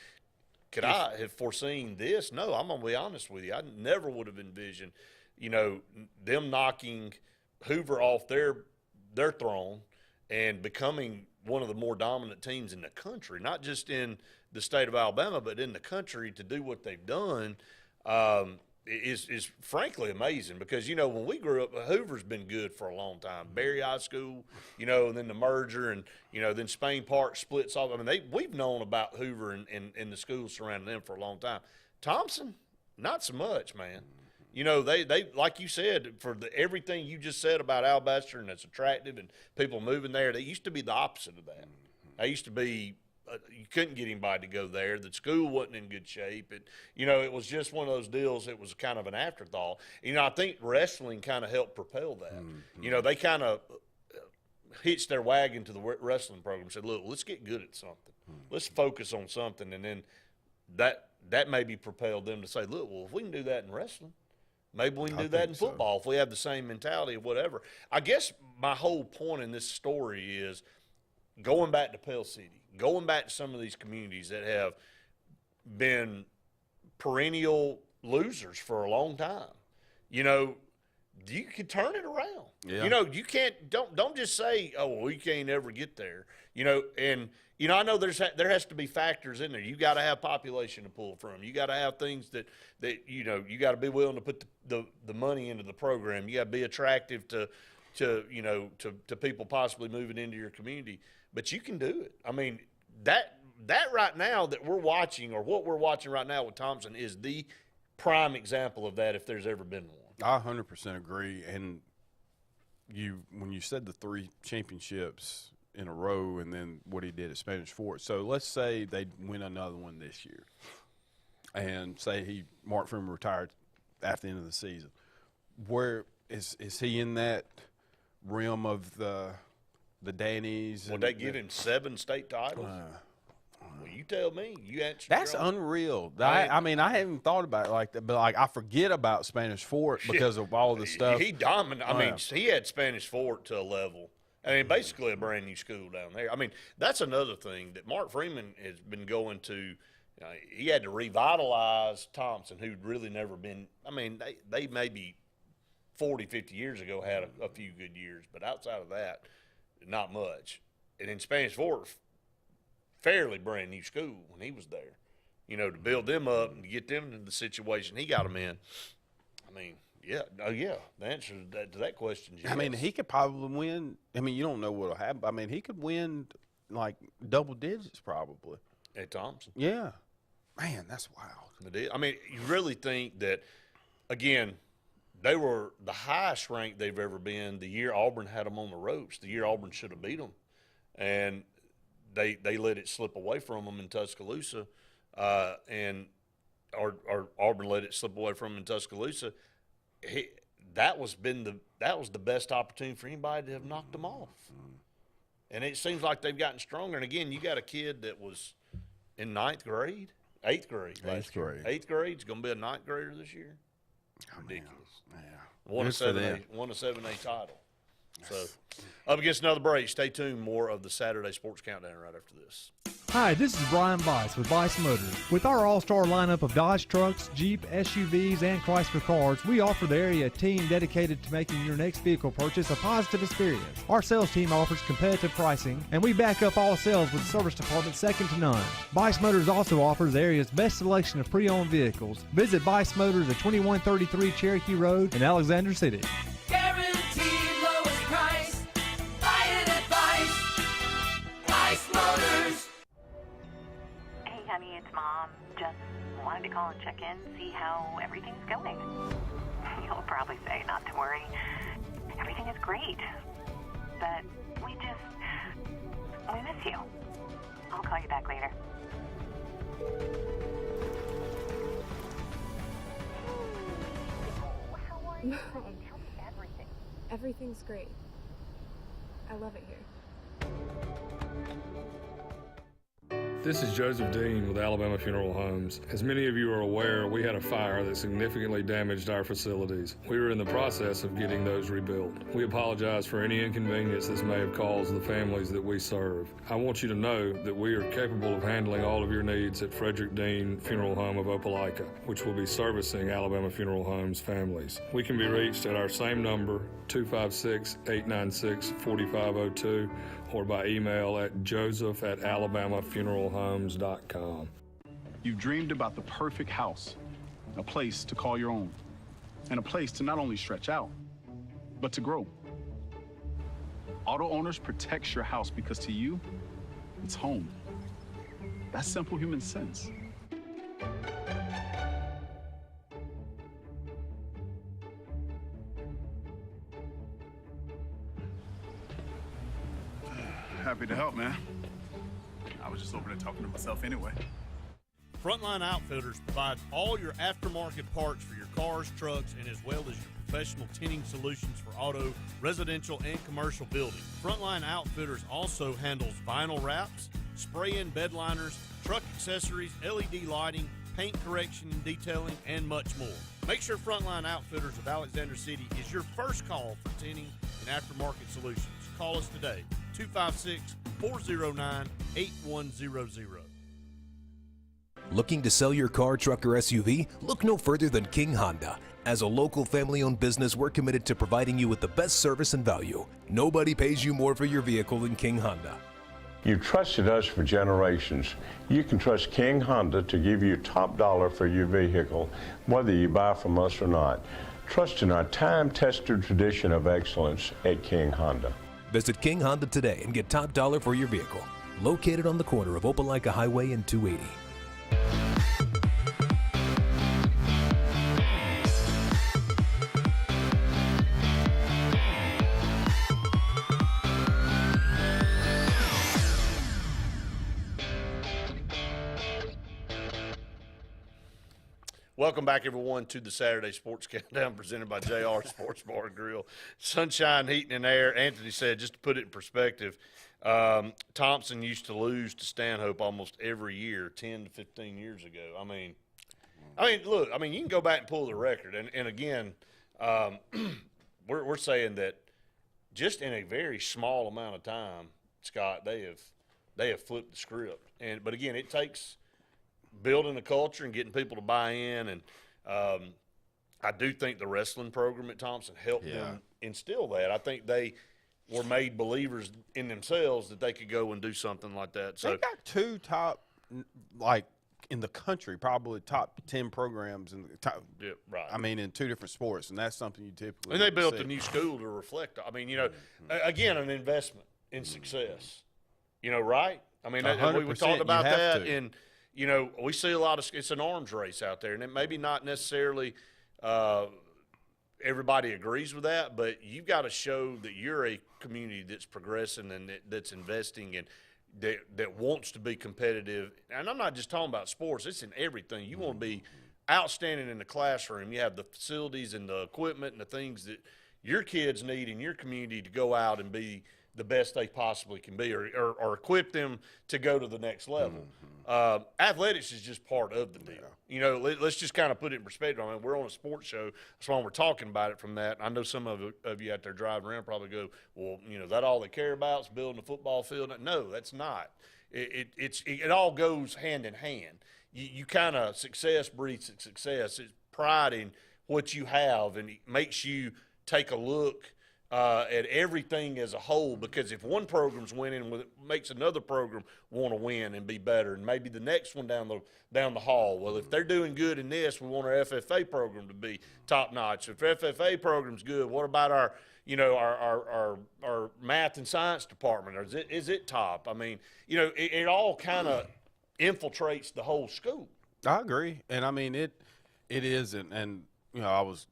Could I have foreseen this? No, I'm going to be honest with you. I never would have envisioned, you know, them knocking Hoover off their throne and becoming one of the more dominant teams in the country, not just in the state of Alabama, but in the country, to do what they've done is frankly amazing. Because, you know, when we grew up, Hoover's been good for a long time. Berry High School, you know, and then the merger, and, you know, then Spain Park splits off. I mean, we've known about Hoover and the schools surrounding them for a long time. Thompson, not so much, man. You know, they like you said, for everything you just said about Alabaster and it's attractive and people moving there, they used to be the opposite of that. They used to be you couldn't get anybody to go there. The school wasn't in good shape. You know, it was just one of those deals. It was kind of an afterthought. You know, I think wrestling kind of helped propel that. You know, they kind of hitched their wagon to the wrestling program and said, look, let's get good at something. Let's focus on something. And then that maybe propelled them to say, look, well, if we can do that in wrestling, maybe we can do that in football if we have the same mentality or whatever. I guess my whole point in this story is going back to Pell City, going back to some of these communities that have been perennial losers for a long time. You know, you can turn it around. Yeah. You know, you can't don't just say, oh, well, we can't ever get there. You know, and you know, I know there has to be factors in there. You got to have population to pull from. You got to have things that you know, you got to be willing to put the money into the program. You got to be attractive to you know, to people possibly moving into your community. But you can do it. I mean, that right now that we're watching, or what we're watching right now with Thompson, is the prime example of that if there's ever been one. I 100% agree. And when you said the 3 championships in a row and then what he did at Spanish Fort, so let's say they win another one this year and say Mark Freeman retired after the end of the season, where is he in that realm of the Dannies? Would they give him 7 state titles? Well, you tell me. You answer. That's unreal. I mean, I haven't thought about it like that, but like I forget about Spanish Fort because of all the stuff. He dominated. I mean, he had Spanish Fort to a level. I mean, basically a brand new school down there. I mean, that's another thing that Mark Freeman has been going to. He had to revitalize Thompson, who'd really never been. I mean, they maybe 40, 50 years ago had a few good years, but outside of that, not much. And in Spanish Fort, fairly brand new school when he was there. You know, to build them up and to get them into the situation he got them in. I mean, yeah. Oh, yeah. The answer to that question is yes. I mean, he could probably win. I mean, you don't know what will happen. I mean, he could win like double digits probably. At Thompson. Yeah. Man, that's wild. I mean, you really think that, again, they were the highest ranked they've ever been the year Auburn had them on the ropes, the year Auburn should have beat them. And they let it slip away from them in Tuscaloosa, or Auburn let it slip away from them in Tuscaloosa. That was the best opportunity for anybody to have knocked them off. And it seems like they've gotten stronger. And, again, you got a kid that was in 8th grade. 8th grade. 8th grade's going to be a 9th grader this year. Ridiculous. Yeah. Won a 7A title. So, up against another break. Stay tuned. More of the Saturday Sports Countdown right after this. Hi, this is Brian Bice with Bice Motors. With our all-star lineup of Dodge trucks, Jeep, SUVs, and Chrysler cars, we offer the area team dedicated to making your next vehicle purchase a positive experience. Our sales team offers competitive pricing, and we back up all sales with a service department second to none. Bice Motors also offers the area's best selection of pre-owned vehicles. Visit Bice Motors at 2133 Cherokee Road in Alexander City. Guaranteed lowest price. Buy it at Bice Motors. Hey, honey, it's Mom. Just wanted to call and check in, see how everything's going. You'll probably say not to worry. Everything is great. But we miss you. I'll call you back later. How are you? Tell me everything. Everything's great. I love it here. This is Joseph Dean with Alabama Funeral Homes. As many of you are aware, we had a fire that significantly damaged our facilities. We were in the process of getting those rebuilt. We apologize for any inconvenience this may have caused the families that we serve. I want you to know that we are capable of handling all of your needs at Frederick Dean Funeral Home of Opelika, which will be servicing Alabama Funeral Homes families. We can be reached at our same number, 256-896-4502, or by email at joseph@alabamafuneralhomes.com. You've dreamed about the perfect house, a place to call your own, and a place to not only stretch out, but to grow. Auto Owners protects your house because to you, it's home. That's simple human sense. Happy to help, man. I was just over there talking to myself anyway. Frontline Outfitters provides all your aftermarket parts for your cars, trucks, and as well as your professional tinting solutions for auto, residential, and commercial buildings. Frontline Outfitters also handles vinyl wraps, spray-in bed liners, truck accessories, LED lighting, paint correction and detailing, and much more. Make sure Frontline Outfitters of Alexander City is your first call for tinting and aftermarket solutions. Call us today, 256-409-8100. Looking to sell your car, truck, or SUV? Look no further than King Honda. As a local family-owned business, we're committed to providing you with the best service and value. Nobody pays you more for your vehicle than King Honda. You've trusted us for generations. You can trust King Honda to give you top dollar for your vehicle, whether you buy from us or not. Trust in our time-tested tradition of excellence at King Honda. Visit King Honda today and get top dollar for your vehicle. Located on the corner of Opelika Highway and 280. Welcome back, everyone, to the Saturday Sports Countdown presented by JR Sports Bar and Grill. Sunshine, heating, and air. Anthony said, just to put it in perspective, Thompson used to lose to Stanhope almost every year 10 to 15 years ago. I mean, look, you can go back and pull the record. And again, we're saying that just in a very small amount of time, Scott, they have flipped the script. But again, it takes building a culture and getting people to buy in. And I do think the wrestling program at Thompson helped them instill that. I think they were made believers in themselves that they could go and do something like that. So they got 2 top, like, in the country, probably top 10 programs in the top. Yeah, right. I mean, in 2 different sports, and that's something you typically. And they built a new school to reflect. I mean, again, an investment in success. Right? I mean, we talked about that, and we see a lot of. It's an arms race out there, and it maybe not necessarily everybody agrees with that, but you've got to show that you're a community that's progressing and that's investing and that wants to be competitive. And I'm not just talking about sports. It's in everything. You want to be outstanding in the classroom. You have the facilities and the equipment and the things that your kids need in your community to go out and be the best they possibly can be or equip them to go to the next level. Athletics is just part of the deal. Let's just kind of put it in perspective. I mean, we're on a sports show. That's why we're talking about it from that. I know some of you out there driving around probably go, well, that all they care about is building a football field. No, that's not. It all goes hand in hand. You kind of, success breeds success. It's pride in what you have, and it makes you take a look at everything as a whole, because if one program's winning, it makes another program want to win and be better, and maybe the next one down the hall. Well, if they're doing good in this, we want our FFA program to be top notch. If our FFA program's good, what about our math and science department? Or is it top? I mean, it all kind of infiltrates the whole school. I agree, and I mean it is, and I was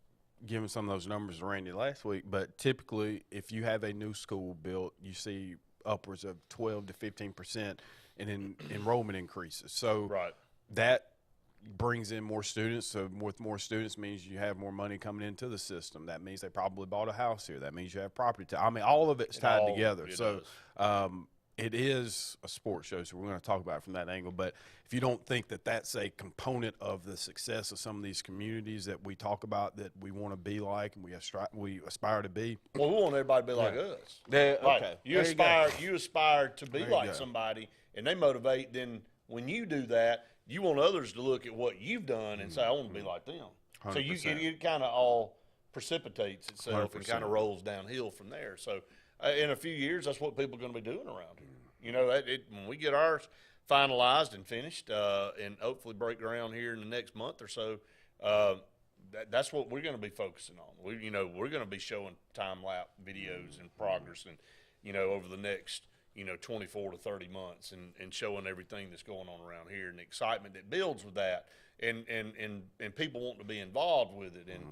giving some of those numbers to Randy last week, but typically if you have a new school built, you see upwards of 12 to 15% in enrollment increases. So that brings in more students. So with more students means you have more money coming into the system. That means they probably bought a house here. That means you have property. I mean, all of it's tied together. So it is a sports show, so we're going to talk about it from that angle. But if you don't think that that's a component of the success of some of these communities that we talk about, that we want to be like and we aspire to be. Well, we want everybody to be like us. Okay. You aspire to be like somebody, and they motivate. Then when you do that, you want others to look at what you've done and say, I want to be like them. 100%. So it kind of all precipitates itself 100%. And kind of rolls downhill from there. So in a few years, that's what people are going to be doing around here. When we get ours finalized and finished and hopefully break ground here in the next month or so, that's what we're going to be focusing on. We're going to be showing time-lapse videos and progress and, over the next, 24 to 30 months and showing everything that's going on around here and the excitement that builds with that and people wanting to be involved with it. And,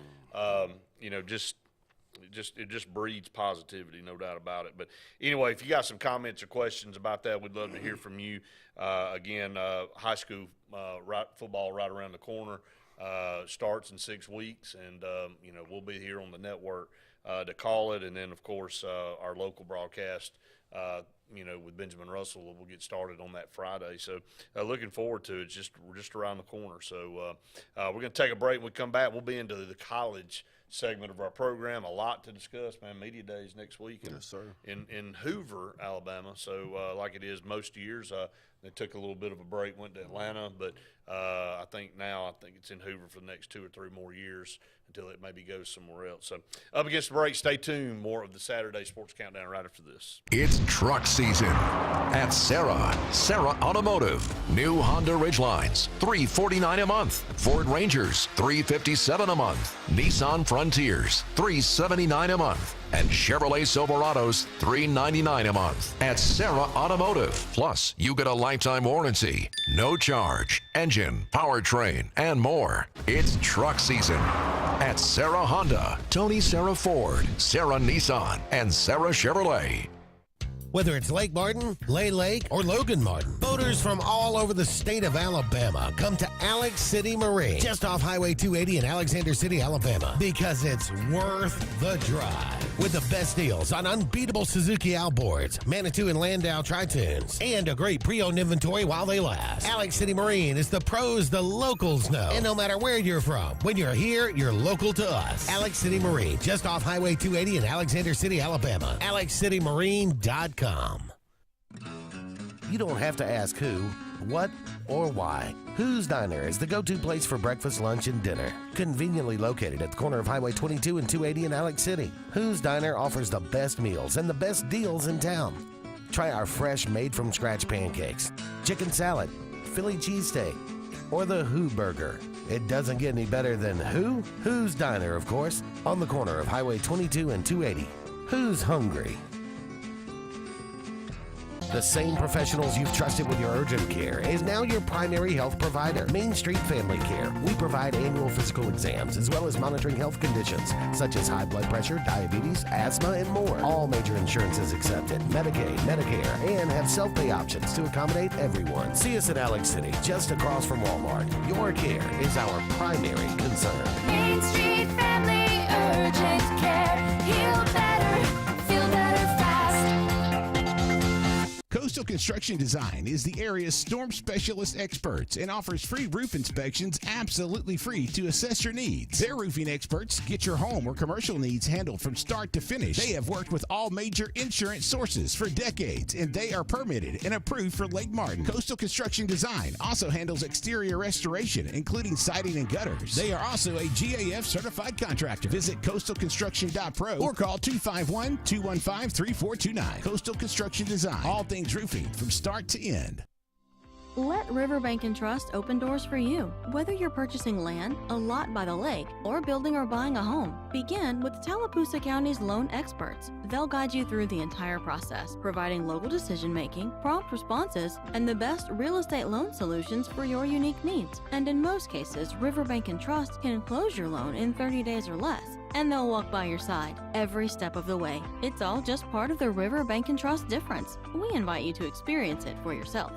it just breeds positivity, no doubt about it. But anyway, if you got some comments or questions about that, we'd love to hear from you. Again, high school football right around the corner starts in 6 weeks, and we'll be here on the network to call it. And then, of course, our local broadcast, with Benjamin Russell, we'll get started on that Friday. So looking forward to it. We're just around the corner. So we're going to take a break. When we come back, we'll be into the college segment of our program. A lot to discuss, man. Media Days next week in Hoover, Alabama. So like it is most years, they took a little bit of a break, went to Atlanta, but I think it's in Hoover for the next 2 or 3 more years until it maybe goes somewhere else. So up against the break, stay tuned. More of the Saturday Sports Countdown right after this. It's truck season at AHSAA Automotive. New Honda Ridgelines, $349 a month. Ford Rangers, $357 a month. Nissan Frontiers, $379 a month. And Chevrolet Silverados, $399 a month at AHSAA Automotive. Plus, you get a lifetime warranty, no charge, engine, powertrain, and more. It's truck season at Sarah Honda, Tony Sarah Ford, Sarah Nissan, and Sarah Chevrolet. Whether it's Lake Martin, Lay Lake, or Logan Martin, boaters from all over the state of Alabama come to Alex City Marine, just off Highway 280 in Alexander City, Alabama, because it's worth the drive. With the best deals on unbeatable Suzuki outboards, Manitou and Landau Tritoons, and a great pre-owned inventory while they last. Alex City Marine is the pros the locals know. And no matter where you're from, when you're here, you're local to us. Alex City Marine, just off Highway 280 in Alexander City, Alabama. AlexCityMarine.com. You don't have to ask who, what, or why. Who's Diner is the go-to place for breakfast, lunch, and dinner. Conveniently located at the corner of Highway 22 and 280 in Alex City. Who's Diner offers the best meals and the best deals in town. Try our fresh, made-from-scratch pancakes, chicken salad, Philly cheesesteak, or the Who Burger. It doesn't get any better than who? Who's Diner, of course, on the corner of Highway 22 and 280. Who's hungry? The same professionals you've trusted with your urgent care is now your primary health provider, Main Street Family Care. We provide annual physical exams as well as monitoring health conditions such as high blood pressure, diabetes, asthma, and more. All major insurances accepted, Medicaid, Medicare, and have self-pay options to accommodate everyone. See us at Alex City, just across from Walmart. Your care is our primary concern. Main Street Family Urgent Care. Heal better, feel better fast. Coastal Construction Design is the area's storm specialist experts and offers free roof inspections absolutely free to assess your needs. Their roofing experts get your home or commercial needs handled from start to finish. They have worked with all major insurance sources for decades, and they are permitted and approved for Lake Martin. Coastal Construction Design also handles exterior restoration, including siding and gutters. They are also a GAF certified contractor. Visit coastalconstruction.pro or call 251-215-3429. Coastal Construction Design. All things roofing from start to end. Let Riverbank and Trust open doors for you. Whether you're purchasing land, a lot by the lake, or building or buying a home, begin with Tallapoosa County's loan experts. They'll guide you through the entire process, providing local decision-making, prompt responses, and the best real estate loan solutions for your unique needs. And in most cases, Riverbank and Trust can close your loan in 30 days or less, and they'll walk by your side every step of the way. It's all just part of the Riverbank and Trust difference. We invite you to experience it for yourself.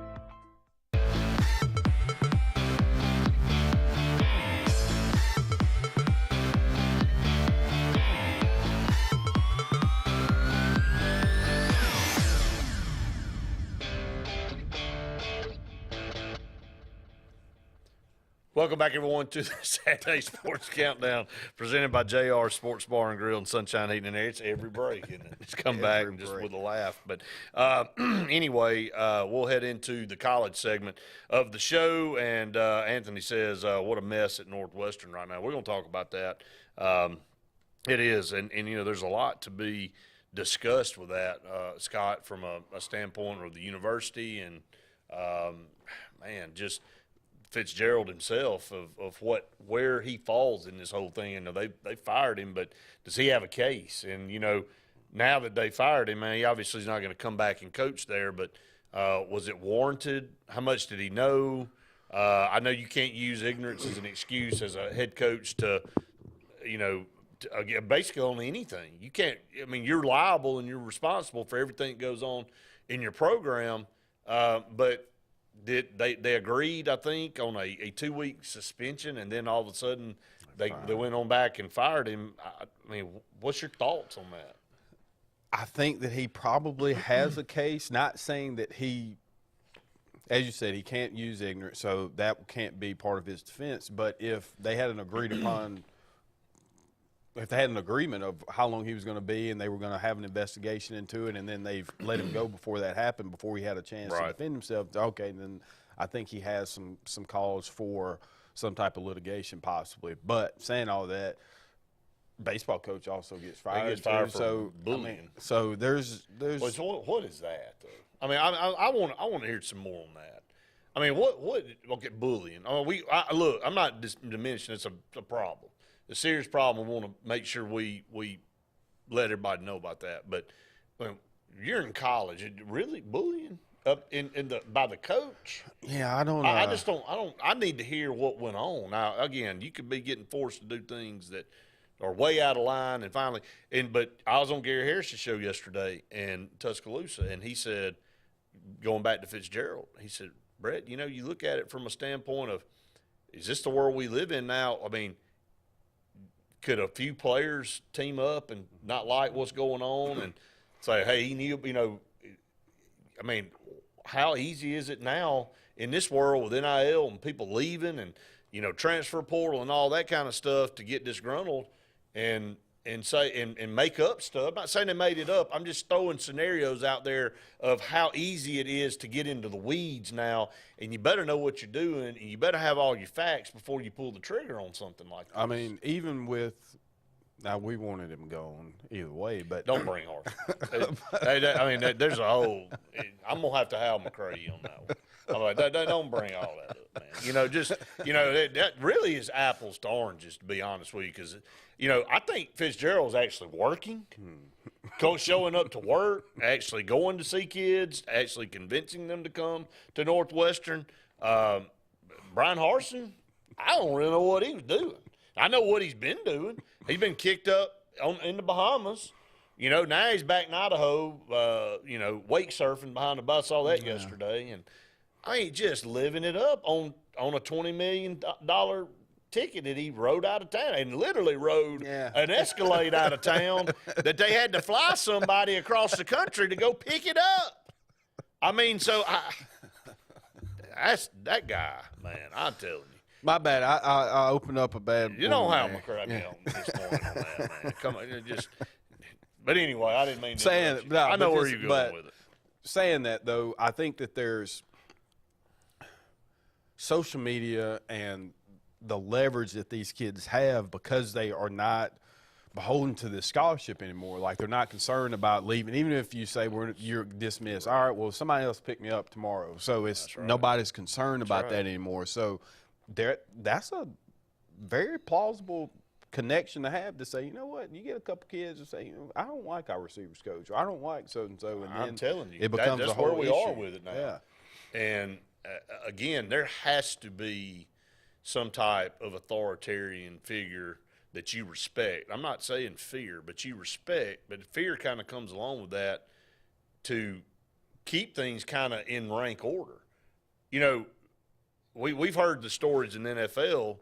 Welcome back, everyone, to the Saturday Sports Countdown presented by JR Sports Bar and Grill and Sunshine Heating and Air. It's every break, isn't it? It's come back and just with a laugh. But anyway, we'll head into the college segment of the show. And Anthony says, what a mess at Northwestern right now. We're going to talk about that. It is. And, you know, there's a lot to be discussed with that, Scott, from a standpoint of the university and, man, just – Fitzgerald himself of where he falls in this whole thing. And they fired him, but does he have a case? And, you know, now that they fired him, man, he obviously is not going to come back and coach there, but was it warranted? How much did he know? I know you can't use ignorance as an excuse as a head coach to, you know, basically on anything. You can't – I mean, you're liable and you're responsible for everything that goes on in your program, but – they agreed, I think, on a 2-week suspension, and then all of a sudden they went on back and fired him. I mean, what's your thoughts on that? I think that he probably has a case, not saying that he, as you said, he can't use ignorance, so that can't be part of his defense. But if they had an agreed upon – if they had an agreement of how long he was going to be and they were going to have an investigation into it and then they've let him go before that happened, before he had a chance to defend himself, okay, then I think he has some cause for some type of litigation possibly. But saying all that, baseball coach also gets fired. He gets fired for bullying. I mean, so there's well, so what is that, though? I mean, I want to hear some more on that. I mean, what okay, bullying. I mean, look, I'm not diminishing it's a problem. The serious problem, we want to make sure we let everybody know about that. But when you're in college, really bullying up by the coach? Yeah, I don't know. I just don't. I need to hear what went on. Now, again, you could be getting forced to do things that or way out of line. And finally, but I was on Gary Harris's show yesterday in Tuscaloosa, and he said, going back to Fitzgerald, he said, Brett, you look at it from a standpoint of, is this the world we live in now? I mean, could a few players team up and not like what's going on and say, hey, he knew, I mean, how easy is it now in this world with NIL and people leaving and, transfer portal and all that kind of stuff to get disgruntled and say and make up stuff? I'm not saying they made it up. I'm just throwing scenarios out there of how easy it is to get into the weeds now, and you better know what you're doing, and you better have all your facts before you pull the trigger on something like this. I mean, even with now we wanted him gone either way, but don't bring Harsin. There's a whole. I'm gonna have to have McCray on that one. I'm like, don't bring all that up, man. That really is apples to oranges, to be honest with you, because I think Fitzgerald's actually working, coach showing up to work, actually going to see kids, actually convincing them to come to Northwestern. Brian Harsin, I don't really know what he was doing. I know what he's been doing. He's been kicked up in the Bahamas. Now he's back in Idaho, wake surfing behind the bus. Saw that yesterday. And I ain't just living it up on a $20 million ticket that he rode out of town, and literally rode an Escalade out of town that they had to fly somebody across the country to go pick it up. I mean, that's that guy, man, I'm telling you. My bad. I opened up a bad. You don't have McCray this morning on that, man. Come on, But anyway, I didn't mean to. I know where you're going with it. Saying that though, I think that there's social media and the leverage that these kids have because they are not beholden to this scholarship anymore. Like, they're not concerned about leaving. Even if you say you're dismissed, all right, well, somebody else pick me up tomorrow. So it's nobody's concerned about that anymore. So that's a very plausible connection to have, to say, you know what, you get a couple kids and say, I don't like our receivers coach, or I don't like so-and-so. And I'm telling you, it becomes that's a whole where we issue. are with it now. Yeah. And again, there has to be some type of authoritarian figure that you respect. I'm not saying fear, but you respect. But fear kind of comes along with that to keep things kind of in rank order. We've heard the stories in the NFL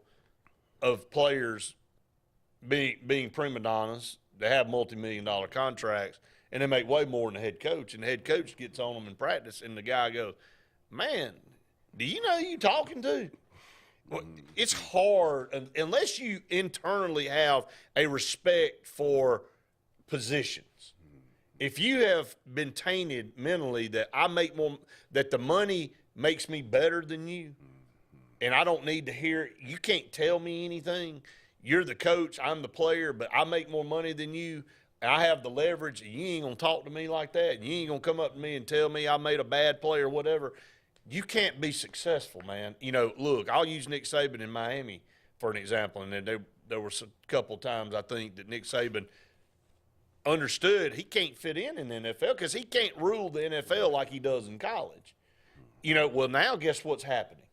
of players being prima donnas. They have multi-million-dollar contracts, and they make way more than the head coach. And the head coach gets on them in practice, and the guy goes, man, do you know who you talking to? Well, it's hard unless you internally have a respect for positions. If you have been tainted mentally that I make more, that the money makes me better than you, and I don't need to hear it, you can't tell me anything. You're the coach, I'm the player, but I make more money than you. I have the leverage, and you ain't going to talk to me like that. And you ain't going to come up to me and tell me I made a bad play or whatever. You can't be successful, man. Look, I'll use Nick Saban in Miami for an example. And then there were a couple of times I think that Nick Saban understood he can't fit in the NFL because he can't rule the NFL like he does in college. Well, now guess what's happening?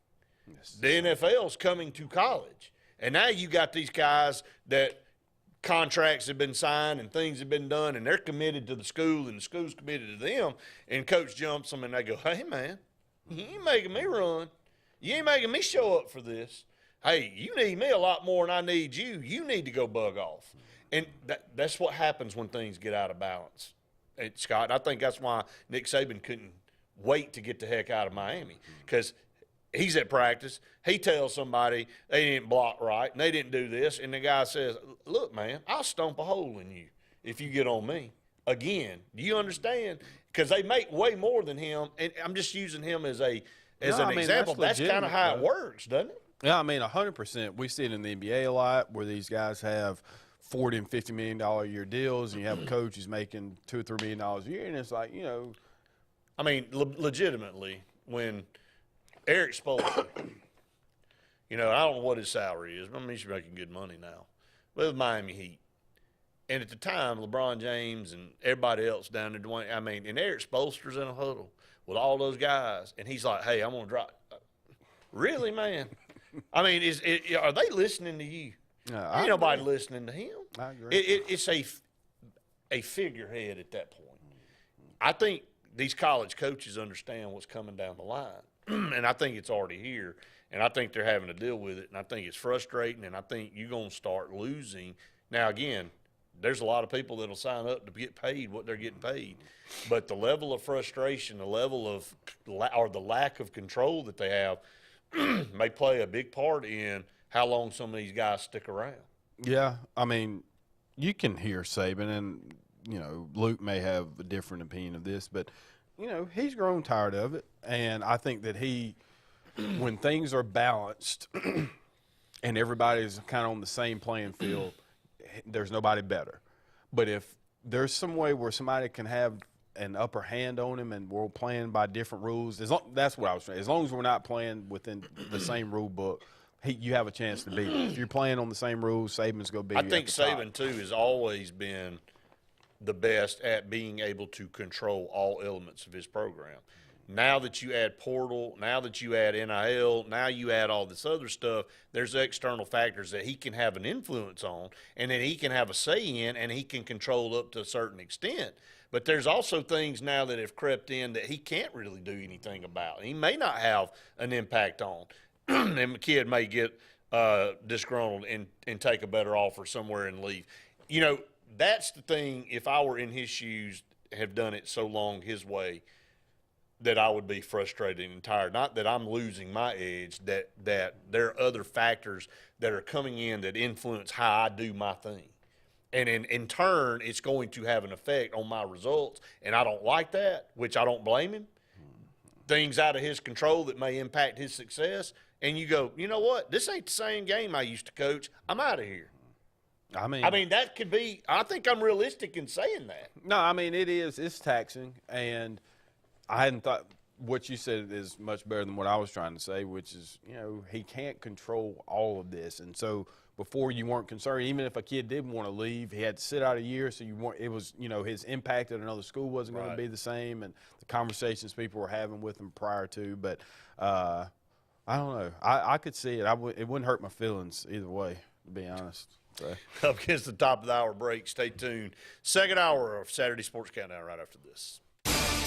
The NFL's coming to college. And now you got these guys that contracts have been signed and things have been done, and they're committed to the school, and the school's committed to them. And coach jumps them, and they go, hey, man, you ain't making me run. You ain't making me show up for this. Hey, you need me a lot more than I need you. You need to go bug off. And that's what happens when things get out of balance. And Scott, I think that's why Nick Saban couldn't wait to get the heck out of Miami, because he's at practice. He tells somebody they didn't block right and they didn't do this, and the guy says, look, man, I'll stomp a hole in you if you get on me. Again, do you understand? Because they make way more than him, and I'm just using him as an example. That's kind of how it works, doesn't it? Yeah, 100%. We see it in the NBA a lot where these guys have $40 and $50 million a year deals, and you have a coach who's making $2 or $3 million a year, and it's like, legitimately, when Eric Spoelstra, I don't know what his salary is, but he's making good money now, with Miami Heat. And at the time, LeBron James and everybody else down there, Dwayne, and Eric Spoelstra's in a huddle with all those guys, and he's like, hey, I'm going to drop. Really, man? Are they listening to you? Ain't nobody listening to him. I agree. It's a figurehead at that point. I think these college coaches understand what's coming down the line, and I think it's already here, and I think they're having to deal with it, and I think it's frustrating, and I think you're going to start losing. Now, again, there's a lot of people that will sign up to get paid what they're getting paid, but the level of frustration, the level of or the lack of control that they have may play a big part in how long some of these guys stick around. Yeah, I mean, you can hear Saban, and, you know, Luke may have a different opinion of this, but, you know, he's grown tired of it. And I think that when things are balanced and everybody's kind of on the same playing field, there's nobody better. But if there's some way where somebody can have an upper hand on him and we're playing by different rules, that's what I was saying. As long as we're not playing within the same rule book, you have a chance to beat him. If you're playing on the same rules, Saban's going to beat you. I think Saban, too, has always been the best at being able to control all elements of his program. Now that you add portal, now that you add NIL, now you add all this other stuff, there's external factors that he can have an influence on and that he can have a say in and he can control up to a certain extent. But there's also things now that have crept in that he can't really do anything about. He may not have an impact on. And the kid may get disgruntled and take a better offer somewhere and leave. You know, that's the thing. If I were in his shoes, have done it so long his way, that I would be frustrated and tired. Not that I'm losing my edge, that there are other factors that are coming in that influence how I do my thing. And in turn, it's going to have an effect on my results. And I don't like that, which I don't blame him. Things out of his control that may impact his success. And you go, you know what? This ain't the same game I used to coach. I'm out of here. I mean, that could be – I think I'm realistic in saying that. No, I mean, it is. It's taxing. And I hadn't thought – what you said is much better than what I was trying to say, which is, you know, he can't control all of this. And so before you weren't concerned, even if a kid did want to leave, he had to sit out a year. So it was, you know, his impact at another school wasn't going to be the same. And the conversations people were having with him prior to. But I don't know. I could see it. It wouldn't hurt my feelings either way, to be honest. So. Up against the top of the hour break. Stay tuned. Second hour of Saturday Sports Countdown right after this.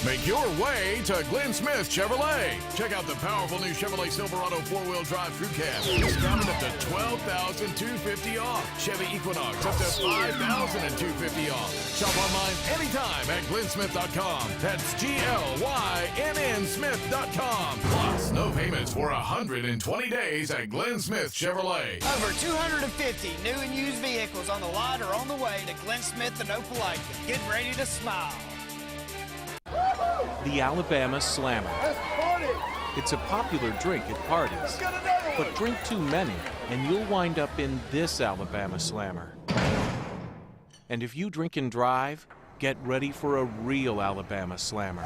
Make your way to Glenn Smith Chevrolet. Check out the powerful new Chevrolet Silverado 4-wheel drive crew cab. Discounted up to $12,250 off. Chevy Equinox up to $5,250 off. Shop online anytime at glennsmith.com. That's GLYNN Smith.com. Plus, no payments for 120 days at Glenn Smith Chevrolet. Over 250 new and used vehicles on the lot or on the way to Glenn Smith and Opelika. Get ready to smile. The Alabama Slammer. It's a popular drink at parties, but drink too many and you'll wind up in this Alabama Slammer. And if you drink and drive, get ready for a real Alabama Slammer.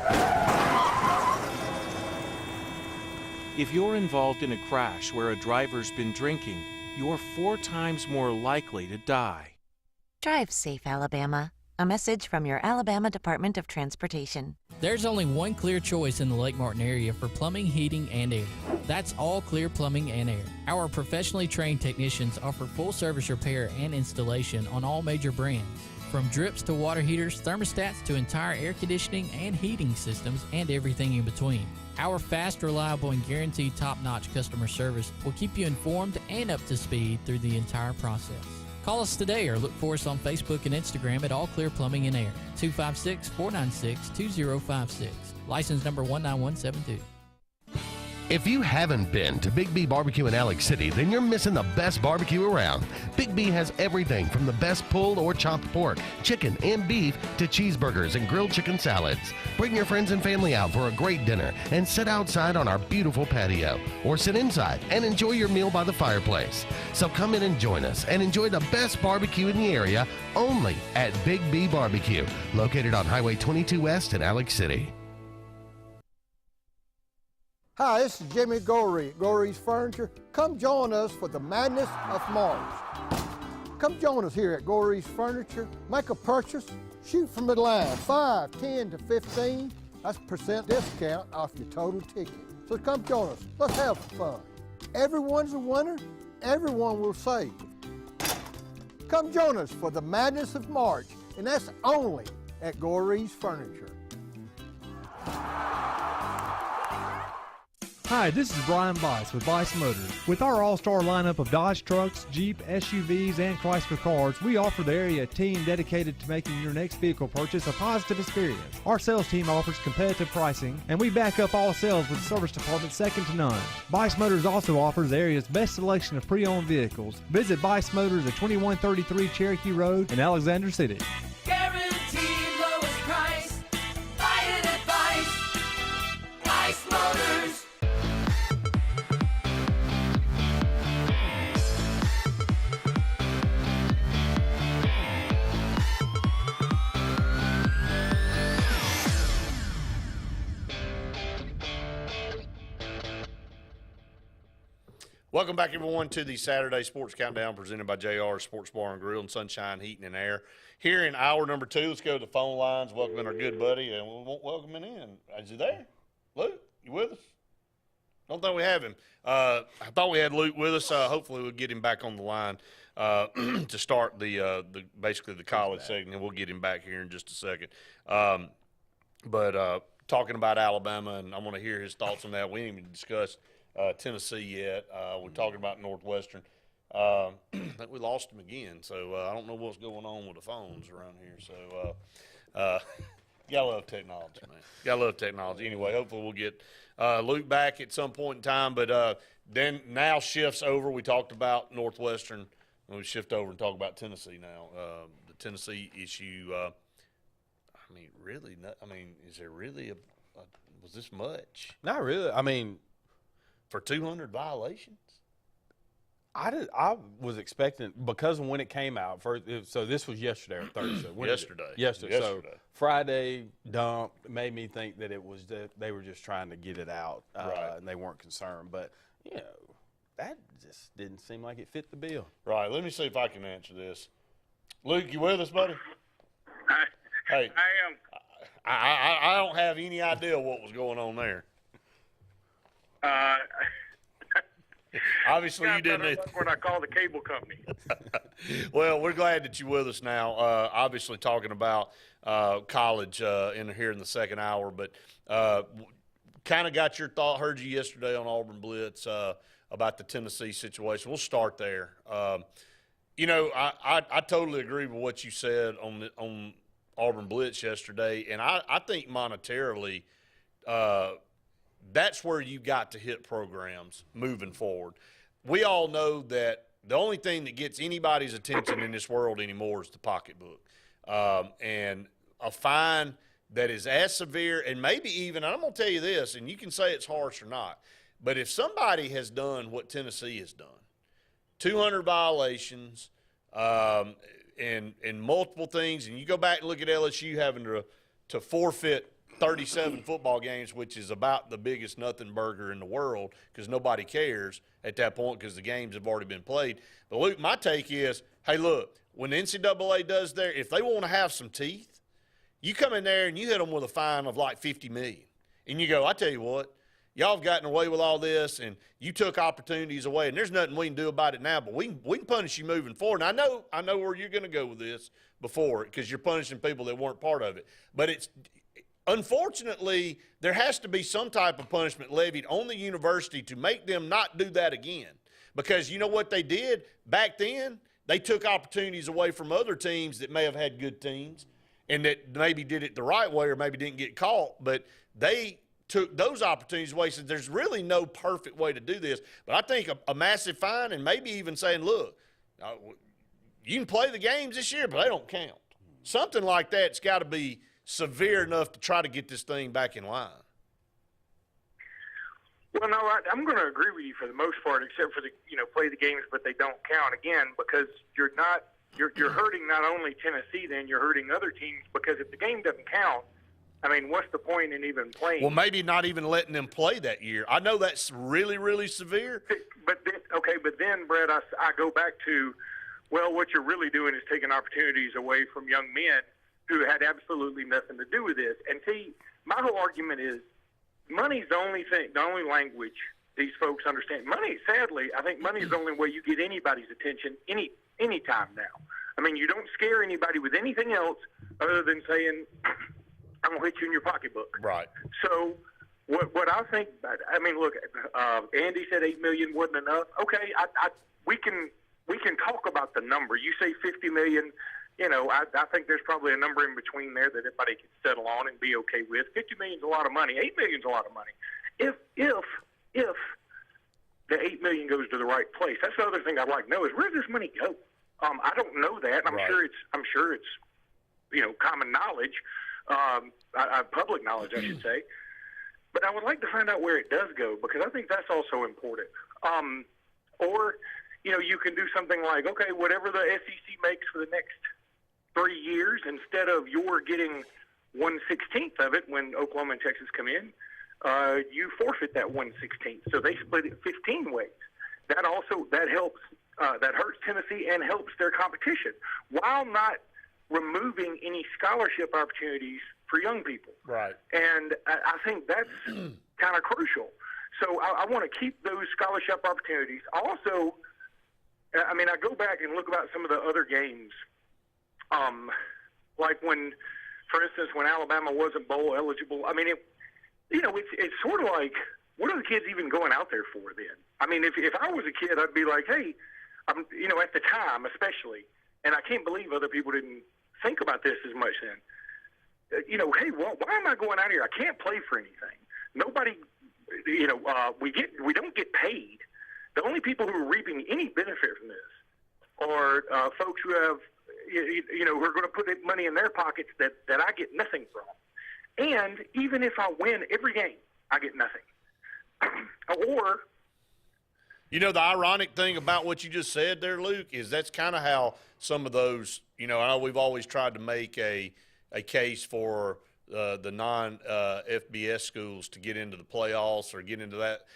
If you're involved in a crash where a driver's been drinking, you're 4 times more likely to die. Drive safe, Alabama. A message from your Alabama Department of Transportation. There's only one clear choice in the Lake Martin area for plumbing, heating, and air. That's All Clear Plumbing and Air. Our professionally trained technicians offer full-service repair and installation on all major brands. From drips to water heaters, thermostats to entire air conditioning and heating systems, and everything in between. Our fast, reliable, and guaranteed top-notch customer service will keep you informed and up to speed through the entire process. Call us today or look for us on Facebook and Instagram at All Clear Plumbing and Air, 256-496-2056. License number 19172. If you haven't been to Big B Barbecue in Alex City, then you're missing the best barbecue around. Big B has everything from the best pulled or chopped pork, chicken, and beef to cheeseburgers and grilled chicken salads. Bring your friends and family out for a great dinner and sit outside on our beautiful patio, or sit inside and enjoy your meal by the fireplace. So come in and join us and enjoy the best barbecue in the area only at Big B Barbecue, located on Highway 22 West in Alex City. Hi, this is Jimmy Gorey at Gorey's Furniture. Come join us for the madness of March. Come join us here at Gorey's Furniture. Make a purchase, shoot from the line, 5, 10 to 15. That's % discount off your total ticket. So come join us. Let's have fun. Everyone's a winner. Everyone will save. Come join us for the madness of March, and that's only at Gorey's Furniture. Hi, this is Brian Bice with Bice Motors. With our all-star lineup of Dodge trucks, Jeep, SUVs, and Chrysler cars, we offer the area a team dedicated to making your next vehicle purchase a positive experience. Our sales team offers competitive pricing, and we back up all sales with a service department second to none. Bice Motors also offers the area's best selection of pre-owned vehicles. Visit Bice Motors at 2133 Cherokee Road in Alexander City. Guaranteed lowest price. Buy it at Bice. Bice Motors. Welcome back, everyone, to the Saturday Sports Countdown presented by JR Sports Bar and Grill and Sunshine Heating and Air. Here in hour number 2, let's go to the phone lines, welcoming our good buddy, and we'll welcome him in. Is he there? Luke, you with us? Don't think we have him. I thought we had Luke with us. Hopefully we'll get him back on the line to start basically the college segment, and we'll get him back here in just a second. But talking about Alabama, and I want to hear his thoughts on that. We ain't even discussed Tennessee yet. We're talking about Northwestern. I think we lost him again, so I don't know what's going on with the phones around here. So gotta love technology, man. Gotta love technology. Anyway, hopefully we'll get Luke back at some point in time. But then now shifts over. We talked about Northwestern, and we shift over and talk about Tennessee now. The Tennessee issue. I mean, really? Is there really was this much? Not really. I mean, for 200 violations? I was expecting, because of when it came out, so this was yesterday or Thursday? Yesterday. So Friday dump made me think that it was that they were just trying to get it out, right, and they weren't concerned. But, that just didn't seem like it fit the bill. Right. Let me see if I can answer this. Luke, you with us, buddy? Hey. I am. I don't have any idea what was going on there. Obviously, you didn't either. When I called the cable company. Well, we're glad that you're with us now. Obviously, talking about college here in the second hour, but kind of got your thought. Heard you yesterday on Auburn Blitz about the Tennessee situation. We'll start there. I totally agree with what you said on Auburn Blitz yesterday, and I think monetarily. That's where you got to hit programs moving forward. We all know that the only thing that gets anybody's attention in this world anymore is the pocketbook. And a fine that is as severe, and maybe even, and I'm going to tell you this, and you can say it's harsh or not, but if somebody has done what Tennessee has done, 200 violations and multiple things, and you go back and look at LSU having to forfeit 37 football games, which is about the biggest nothing burger in the world because nobody cares at that point because the games have already been played. But, Luke, my take is, hey, look, when the NCAA does there, if they want to have some teeth, you come in there and you hit them with a fine of like $50 million. And you go, I tell you what, y'all have gotten away with all this and you took opportunities away, and there's nothing we can do about it now, but we can punish you moving forward. And I know where you're going to go with this before because you're punishing people that weren't part of it. But it's – unfortunately, there has to be some type of punishment levied on the university to make them not do that again. Because you know what they did back then? They took opportunities away from other teams that may have had good teams and that maybe did it the right way or maybe didn't get caught. But they took those opportunities away. So there's really no perfect way to do this. But I think a massive fine and maybe even saying, look, you can play the games this year, but they don't count. Something like that's got to be severe enough to try to get this thing back in line. Well, no, I'm going to agree with you for the most part, except for the play the games, but they don't count again because you're hurting not only Tennessee, then you're hurting other teams because if the game doesn't count, I mean, what's the point in even playing? Well, maybe not even letting them play that year. I know that's really, really severe. But then, Brett, I go back to, well, what you're really doing is taking opportunities away from young men who had absolutely nothing to do with this. And see, my whole argument is money's the only thing, the only language these folks understand. Money, sadly, I think money is the only way you get anybody's attention any time now. I mean, you don't scare anybody with anything else other than saying, I'm going to hit you in your pocketbook. Right. So what I think, I mean, look, Andy said $8 million wasn't enough. Okay, we can talk about the number. You say $50 million. You know, I think there's probably a number in between there that everybody can settle on and be okay with. $50 million is a lot of money. $8 million is a lot of money. If the $8 million goes to the right place, that's the other thing I'd like to know is where does this money go? I don't know that. I'm sure it's common knowledge, public knowledge, I should say. But I would like to find out where it does go because I think that's also important. Or you can do something like, okay, whatever the SEC makes for the next 3 years, instead of your getting 1/16 of it when Oklahoma and Texas come in, you forfeit that 1/16. So they split it 15 ways. That helps. That hurts Tennessee and helps their competition while not removing any scholarship opportunities for young people. Right. And I think that's kind of crucial. So I want to keep those scholarship opportunities. Also, I mean, I go back and look about some of the other games, like when, for instance, when Alabama wasn't bowl eligible. I mean, it's sort of like, what are the kids even going out there for then? I mean, if I was a kid, I'd be like, hey, at the time especially, and I can't believe other people didn't think about this as much then. Hey, why am I going out here? I can't play for anything. Nobody, we don't get paid. The only people who are reaping any benefit from this are folks who have, who are going to put money in their pockets that I get nothing from. And even if I win every game, I get nothing. Or, the ironic thing about what you just said there, Luke, is that's kind of how some of those, I know we've always tried to make a case for the non-FBS schools to get into the playoffs or get into that,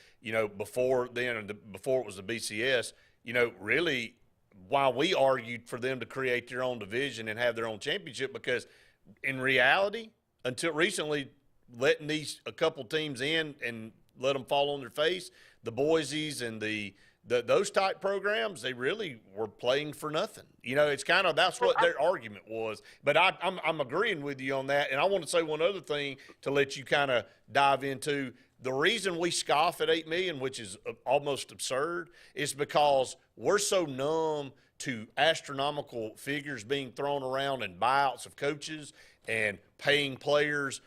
before then, before it was the BCS, really why we argued for them to create their own division and have their own championship, because in reality, until recently, letting a couple teams in and let them fall on their face, the Boise's and those type programs, they really were playing for nothing. It's kind of, that's what their argument was. But I'm agreeing with you on that. And I want to say one other thing to let you kind of dive into. The reason we scoff at $8 million, which is almost absurd, is because we're so numb to astronomical figures being thrown around and buyouts of coaches and paying players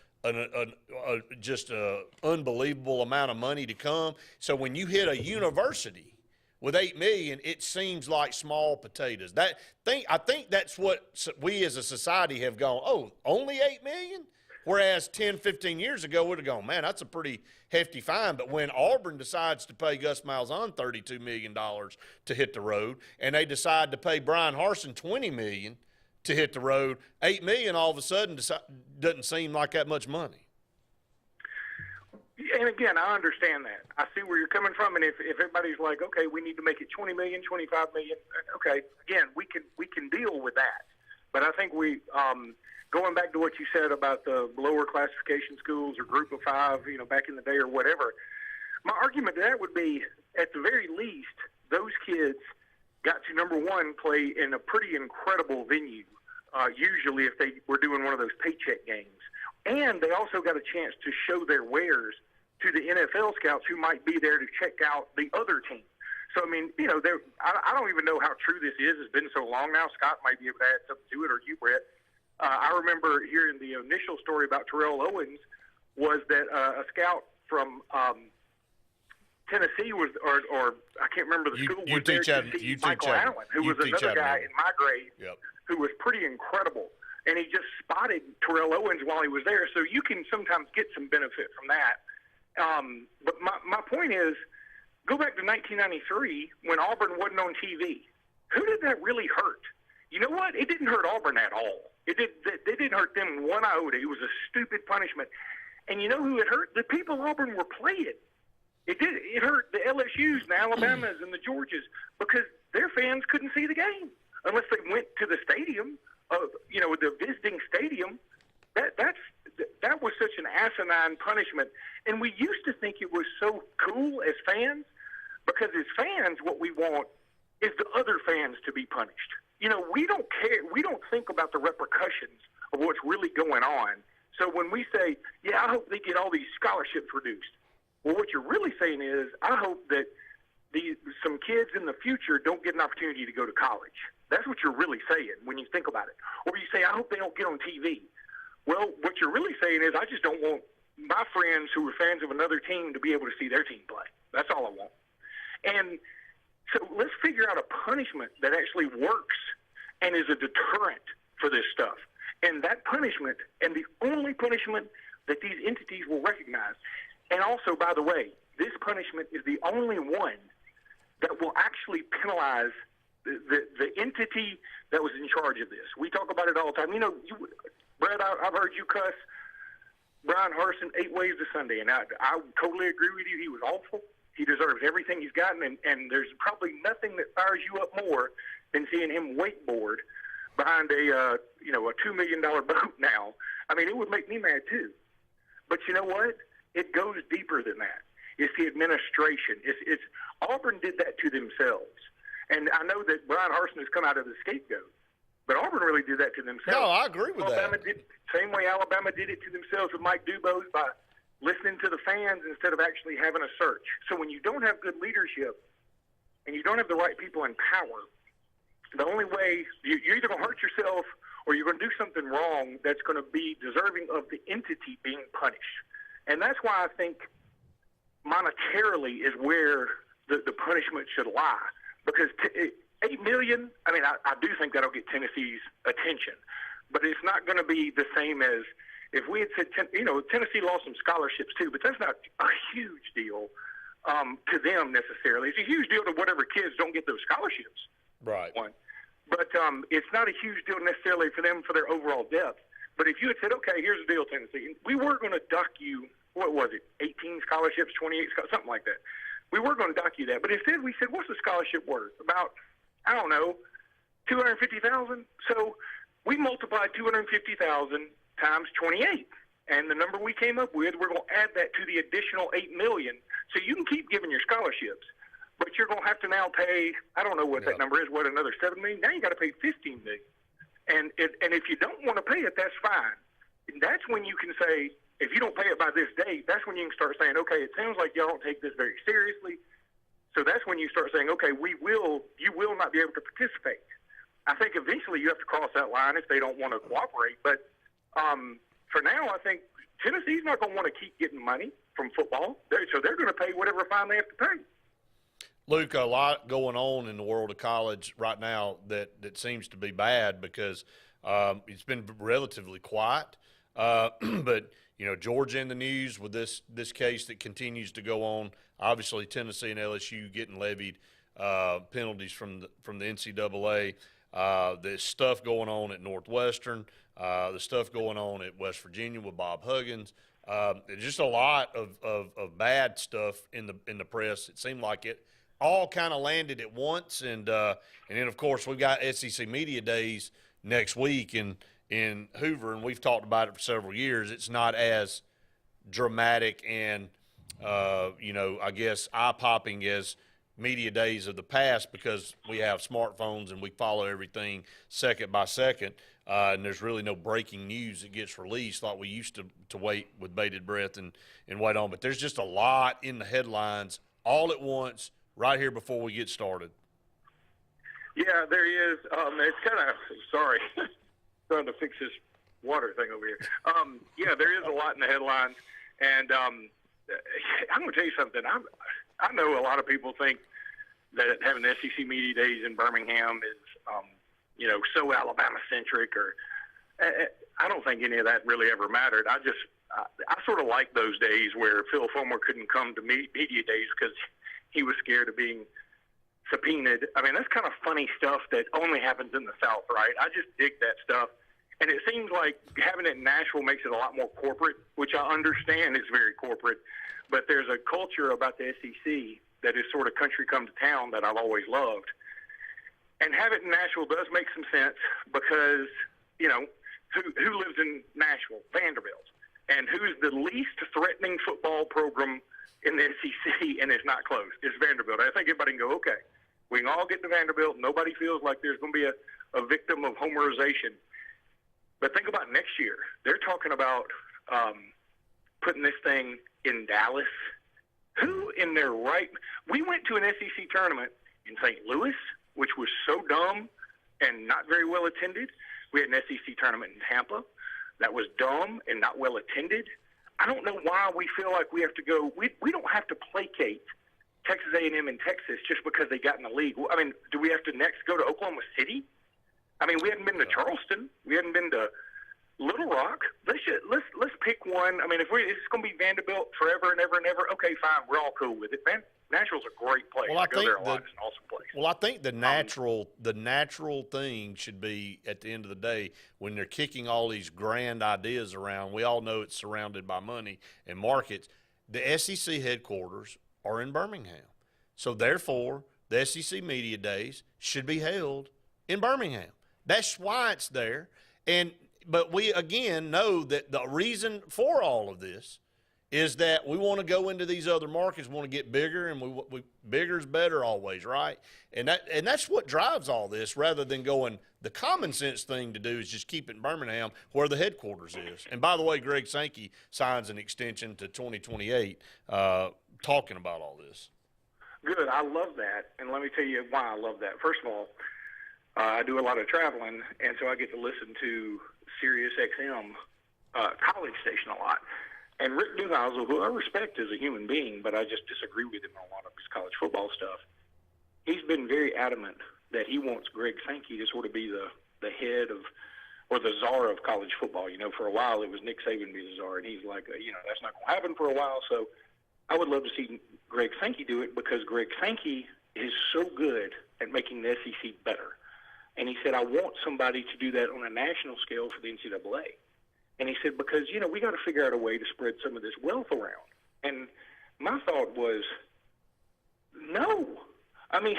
just an unbelievable amount of money to come. So when you hit a university with $8 million, it seems like small potatoes. I think that's what we as a society have gone, oh, only $8 million? Whereas 10, 15 years ago, we'd have gone, man, that's a pretty hefty fine. But when Auburn decides to pay Gus Malzahn $32 million to hit the road, and they decide to pay Brian Harsin $20 million to hit the road, $8 million all of a sudden doesn't seem like that much money. And again, I understand that. I see where you're coming from. And if everybody's like, okay, we need to make it $20 million, $25 million, okay, again, we can deal with that. But I think going back to what you said about the lower classification schools or group of five, back in the day or whatever, my argument to that would be, at the very least, those kids got to, number one, play in a pretty incredible venue, usually if they were doing one of those paycheck games. And they also got a chance to show their wares to the NFL scouts who might be there to check out the other team. So, I mean, I don't even know how true this is. It's been so long now. Scott might be able to add something to it, or you, Brett. I remember hearing the initial story about Terrell Owens was that a scout from Tennessee was, or I can't remember the school, was there to see Michael Allen, who was another guy in my grade who was pretty incredible. And he just spotted Terrell Owens while he was there. So you can sometimes get some benefit from that. But my point is, go back to 1993 when Auburn wasn't on TV. Who did that really hurt? You know what? It didn't hurt Auburn at all. They didn't hurt them one iota. It was a stupid punishment. And you know who it hurt? The people Auburn were playing. It hurt the LSUs and the Alabamas and the Georgias because their fans couldn't see the game unless they went to the stadium, the visiting stadium. That was such an asinine punishment. And we used to think it was so cool as fans because as fans, what we want is the other fans to be punished. we don't care. We don't think about the repercussions of what's really going on. So when we say, I hope they get all these scholarships reduced, well, what you're really saying is, I hope that some kids in the future don't get an opportunity to go to college. That's what you're really saying when you think about it. Or you say, I hope they don't get on TV. Well, what you're really saying is, I just don't want my friends who are fans of another team to be able to see their team play. That's all I want. And so let's figure out a punishment that actually works and is a deterrent for this stuff. And that punishment, and the only punishment that these entities will recognize, and also, by the way, this punishment is the only one that will actually penalize the entity that was in charge of this. We talk about it all the time. Brad, I've heard you cuss Brian Harsin 8 ways to Sunday, and I totally agree with you. He was awful. He deserves everything he's gotten, and there's probably nothing that fires you up more than seeing him wakeboard behind a $2 million boat now. I mean, it would make me mad too. But you know what? It goes deeper than that. It's the administration. It's Auburn did that to themselves. And I know that Brian Harsin has come out of the scapegoat, but Auburn really did that to themselves. No, I agree with Alabama that. Did, same way Alabama did it to themselves with Mike Dubose by listening to the fans instead of actually having a search. So when you don't have good leadership and you don't have the right people in power, the only way you're either going to hurt yourself or you're going to do something wrong that's going to be deserving of the entity being punished. And that's why I think monetarily is where the punishment should lie. Because $8 million, I mean, I do think that'll get Tennessee's attention. But it's not going to be the same as if we had said, Tennessee lost some scholarships too, but that's not a huge deal to them necessarily. It's a huge deal to whatever kids don't get those scholarships. Right. But it's not a huge deal necessarily for them for their overall depth. But if you had said, okay, here's the deal, Tennessee, we were going to dock you, what was it, 18 scholarships, 28 scholarships, something like that. We were going to dock you that. But instead we said, what's the scholarship worth? About, I don't know, $250,000? So we multiplied $250,000 times 28. And the number we came up with, we're going to add that to the additional $8 million. So you can keep giving your scholarships. But you're going to have to now pay, I don't know what that number is, another $7 million? Now you got to pay $15 million. And if you don't want to pay it, that's fine. And that's when you can say, if you don't pay it by this date, that's when you can start saying, okay, it sounds like y'all don't take this very seriously. So that's when you start saying, okay, you will not be able to participate. I think eventually you have to cross that line if they don't want to cooperate. But for now, I think Tennessee's not going to want to keep getting money from football. So they're going to pay whatever fine they have to pay. Luke, a lot going on in the world of college right now that seems to be bad because it's been relatively quiet. But, Georgia in the news with this case that continues to go on. Obviously, Tennessee and LSU getting levied penalties from the NCAA. There's stuff going on at Northwestern, the stuff going on at West Virginia with Bob Huggins. There's just a lot of bad stuff in the press. It seemed like it all kind of landed at once, and then of course we've got SEC Media Days next week in Hoover, and we've talked about it for several years. It's not as dramatic and I guess eye-popping as media days of the past because we have smartphones and we follow everything second by second, and there's really no breaking news that gets released like we used to wait with bated breath and wait on. But there's just a lot in the headlines all at once right here before we get started. Yeah, there is. It's kind of – sorry. Trying to fix this water thing over here. Yeah, there is a lot in the headlines. And I'm going to tell you something. I know a lot of people think that having the SEC Media Days in Birmingham is, so Alabama-centric. Or I don't think any of that really ever mattered. I sort of like those days where Phil Fulmer couldn't come to Media Days because he was scared of being subpoenaed. I mean, that's kind of funny stuff that only happens in the South, right? I just dig that stuff. And it seems like having it in Nashville makes it a lot more corporate, which I understand is very corporate. But there's a culture about the SEC that is sort of country come to town that I've always loved. And have it in Nashville does make some sense because, who lives in Nashville? Vanderbilt. And who's the least threatening football program in the SEC, and it's not close? It's Vanderbilt. I think everybody can go, okay. We can all get to Vanderbilt. Nobody feels like there's going to be a victim of homerization. But think about next year. They're talking about putting this thing in Dallas. Who in their right? We went to an SEC tournament in St. Louis, which was so dumb and not very well attended. We had an SEC tournament in Tampa that was dumb and not well attended. I don't know why we feel like we have to go. We don't have to placate Texas A&M and Texas just because they got in the league. I mean, do we have to next go to Oklahoma City? I mean, we hadn't been to Charleston. We hadn't been to Little Rock. Let's pick one. I mean, if it's going to be Vanderbilt forever and ever and ever, okay, fine. We're all cool with it. Nashville's a great place. I go there a lot. It's an awesome place. Well, I think the natural thing should be, at the end of the day, when they're kicking all these grand ideas around, we all know it's surrounded by money and markets. The SEC headquarters are in Birmingham. So, therefore, the SEC Media Days should be held in Birmingham. That's why it's there. But we, again, know that the reason for all of this is that we want to go into these other markets, we want to get bigger, and we bigger's better always, right? And that's what drives all this, rather than going, the common sense thing to do is just keep it in Birmingham where the headquarters is. And by the way, Greg Sankey signs an extension to 2028 talking about all this. Good. I love that. And let me tell you why I love that. First of all, I do a lot of traveling, and so I get to listen to Sirius XM College Station a lot. And Rick Neuheisel, who I respect as a human being, but I just disagree with him on a lot of his college football stuff, he's been very adamant that he wants Greg Sankey to sort of be the head of, or the czar of college football. You know, for a while it was Nick Saban be the czar, and he's like, that's not going to happen for a while. So I would love to see Greg Sankey do it, because Greg Sankey is so good at making the SEC better. And he said, I want somebody to do that on a national scale for the NCAA. And he said, because, we got to figure out a way to spread some of this wealth around. And my thought was, no. I mean,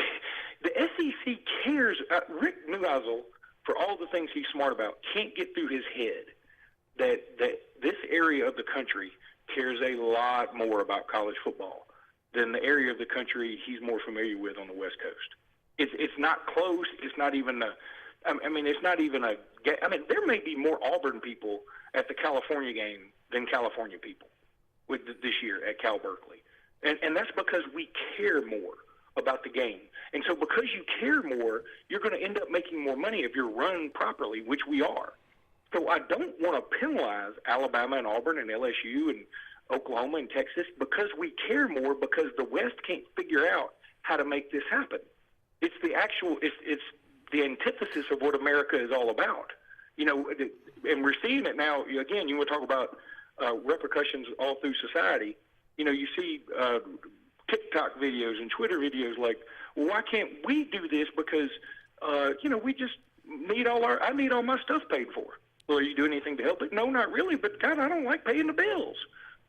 the SEC cares. Rick Neuheisel, for all the things he's smart about, can't get through his head that this area of the country cares a lot more about college football than the area of the country he's more familiar with on the West Coast. It's not close. It's not even it's not even a. I mean, there may be more Auburn people at the California game than California people with this year at Cal Berkeley, and that's because we care more about the game. And so, because you care more, you're going to end up making more money if you're run properly, which we are. So I don't want to penalize Alabama and Auburn and LSU and Oklahoma and Texas because we care more, because the West can't figure out how to make this happen. It's the antithesis of what America is all about. And we're seeing it now. Again, you want to talk about repercussions all through society. You see TikTok videos and Twitter videos like, well, why can't we do this? Because, we just need I need all my stuff paid for. Well, are you doing anything to help it? No, not really. But God, I don't like paying the bills.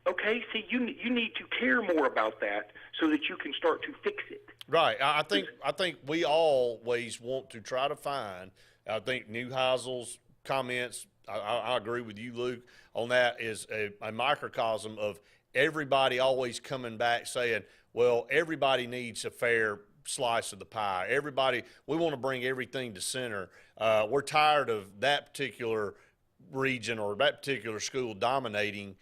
Okay, see, you need to care more about that so that you can start to fix it. Right. I think we always want to try to find. I think Neuheisel's comments, I agree with you, Luke, on that, is a microcosm of everybody always coming back saying, well, everybody needs a fair slice of the pie. We want to bring everything to center. We're tired of that particular region or that particular school dominating.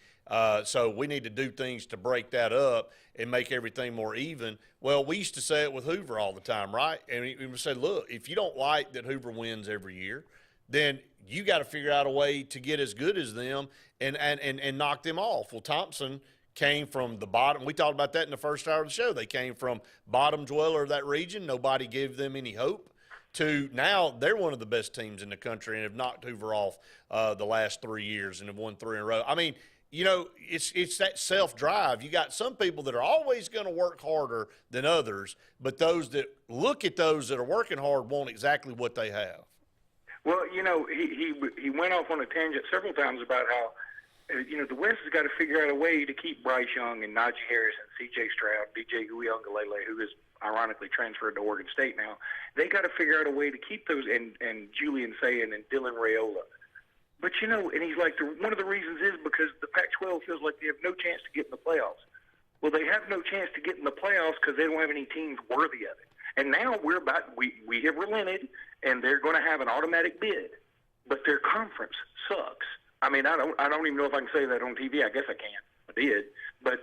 So we need to do things to break that up and make everything more even. Well, we used to say it with Hoover all the time, right? And we would say, look, if you don't like that Hoover wins every year, then you got to figure out a way to get as good as them and knock them off. Well, Thompson came from the bottom. We talked about that in the first hour of the show. They came from bottom dweller of that region. Nobody gave them any hope. To now they're one of the best teams in the country and have knocked Hoover off the last 3 years and have won 3 in a row. I mean, it's that self-drive. You got some people that are always going to work harder than others, but those that look at those that are working hard want exactly what they have. Well, he went off on a tangent several times about how, the West has got to figure out a way to keep Bryce Young and Najee Harris and C.J. Stroud, DJ Uiagalelei, who is ironically transferred to Oregon State now. They got to figure out a way to keep those, and Julian Sayin and Dylan Raiola. But, and he's like, one of the reasons is because the Pac-12 feels like they have no chance to get in the playoffs. Well, they have no chance to get in the playoffs because they don't have any teams worthy of it. And now we have relented, and they're going to have an automatic bid, but their conference sucks. I mean, I don't even know if I can say that on TV. I guess I can. I did, but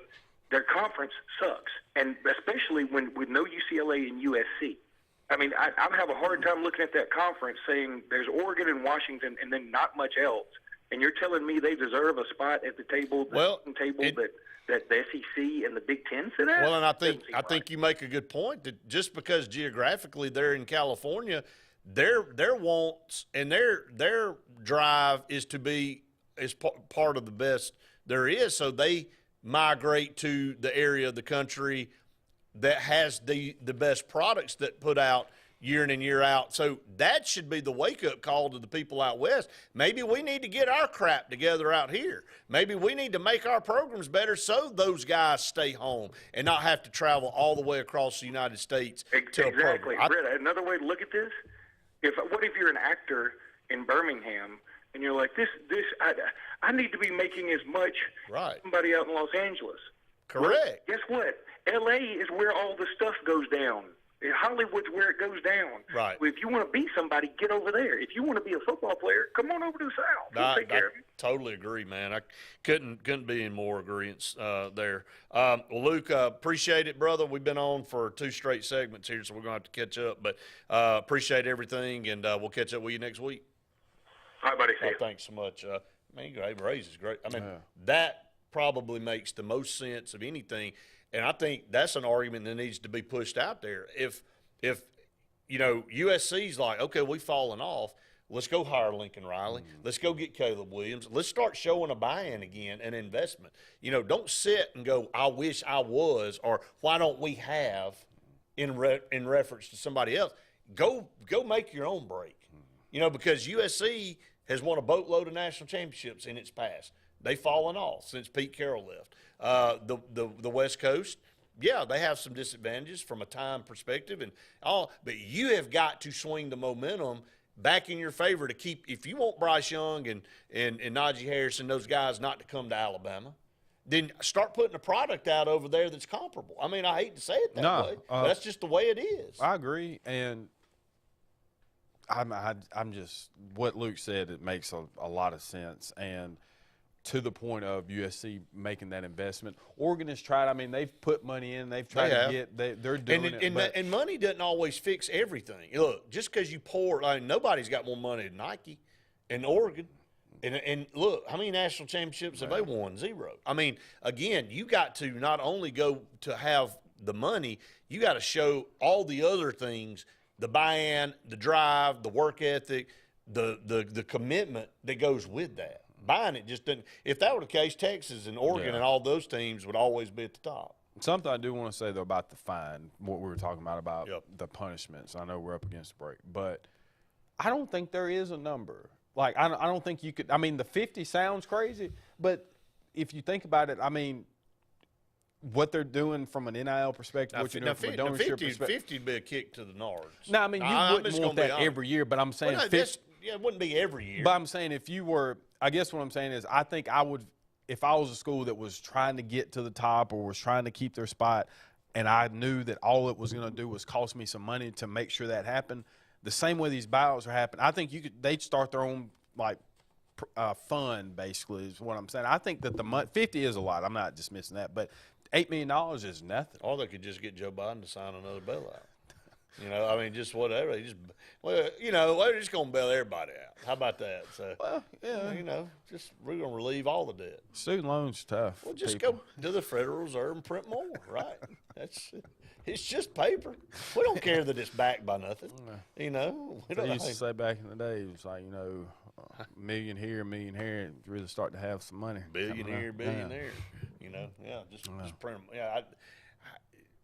their conference sucks, and especially with no UCLA and USC. I mean, I have a hard time looking at that conference saying there's Oregon and Washington and then not much else. And you're telling me they deserve a spot at the table, that the SEC and the Big Ten sit at? Well, and I think you make a good point that just because geographically they're in California, their wants and their drive is to be part of the best there is. So they migrate to the area of the country that has the best products that put out year in and year out. So that should be the wake-up call to the people out west. Maybe we need to get our crap together out here. Maybe we need to make our programs better so those guys stay home and not have to travel all the way across the United States to a program. Exactly. Brett, another way to look at this, what if you're an actor in Birmingham and you're like, I need to be making as much as somebody out in Los Angeles. Correct. Well, guess what? L.A. is where all the stuff goes down. Hollywood's where it goes down. Right. If you want to be somebody, get over there. If you want to be a football player, come on over to the South. We'll take care of you. Totally agree, man. I couldn't be in more agreement there. Well, Luke, appreciate it, brother. We've been on for 2 straight segments here, so we're going to have to catch up. But appreciate everything, and we'll catch up with you next week. All right, buddy. See you. Thanks so much. Raise is great. I mean, that probably makes the most sense of anything. And I think that's an argument that needs to be pushed out there. If USC's like, okay, we've fallen off, let's go hire Lincoln Riley. Let's go get Caleb Williams. Let's start showing a buy-in again, an investment. Don't sit and go, I wish I was, or why don't we have in reference to somebody else. Go make your own break. Because USC has won a boatload of national championships in its past. They've fallen off since Pete Carroll left. The West Coast, yeah, they have some disadvantages from a time perspective and all, but you have got to swing the momentum back in your favor to keep. If you want Bryce Young and Najee Harris and those guys not to come to Alabama, then start putting a product out over there that's comparable. I mean, I hate to say it that way, but that's just the way it is. I agree, and I'm just what Luke said. It makes a lot of sense, and to the point of USC making that investment. Oregon has tried. I mean, they've put money in. They've tried to get. They're doing it. And money doesn't always fix everything. Look, just because you pour, nobody's got more money than Nike and Oregon. And look, how many national championships have they won? 0. I mean, again, you got to not only go to have the money, you got to show all the other things: the buy-in, the drive, the work ethic, the commitment that goes with that. Buying it just didn't. If that were the case, Texas and Oregon and all those teams would always be at the top. Something I do want to say, though, about the fine, what we were talking about the punishments. I know we're up against the break, but I don't think there is a number. Like, I don't think you could – I mean, the 50 sounds crazy, but if you think about it, I mean, what they're doing from an NIL perspective, what you're doing from a donorship perspective. 50 would be a kick to the nards. No, I mean, you wouldn't want that every year, but I'm saying it wouldn't be every year. But I'm saying if you were – I guess what I'm saying is I think I would – if I was a school that was trying to get to the top or was trying to keep their spot and I knew that all it was going to do was cost me some money to make sure that happened, the same way these buyouts are happening, I think they'd start their own, fund, basically, is what I'm saying. I think that 50 is a lot. I'm not dismissing that. But $8 million is nothing. Or they could just get Joe Biden to sign another bailout. I mean, just whatever. They're just going to bail everybody out. How about that? So, we're going to relieve all the debt. Student loans tough. Well, just go to the Federal Reserve and print more, right? It's just paper. We don't care that it's backed by nothing. We used to say back in the day, it was like, million here, million here, and really start to have some money. Billionaire. Just print them. Yeah,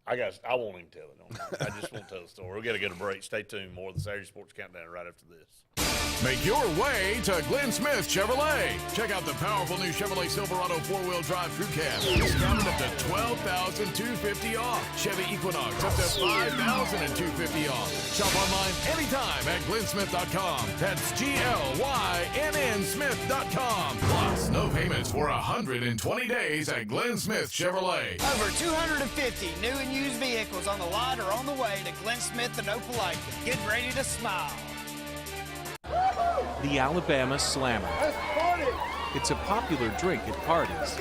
I won't even tell it. I just won't tell the story. We've got to go to break. Stay tuned. More of the Saturday Sports Countdown right after this. Make your way to Glenn Smith Chevrolet. Check out the powerful new Chevrolet Silverado 4-wheel drive crew cab. Discounted up to $12,250 off. Chevy Equinox up to $5,250 off. Shop online anytime at glennsmith.com. That's GLYNN Smith.com. Plus, no payments for 120 days at Glenn Smith Chevrolet. Over 250 new and used vehicles on the lot or on the way to Glenn Smith and Opelika. Get ready to smile. The Alabama Slammer. It's a popular drink at parties,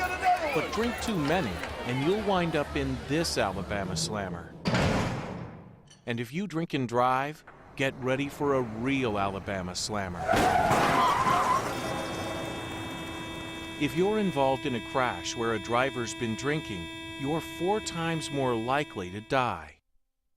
but drink too many and you'll wind up in this Alabama Slammer. And if you drink and drive, get ready for a real Alabama Slammer. If you're involved in a crash where a driver's been drinking, you're 4 times more likely to die.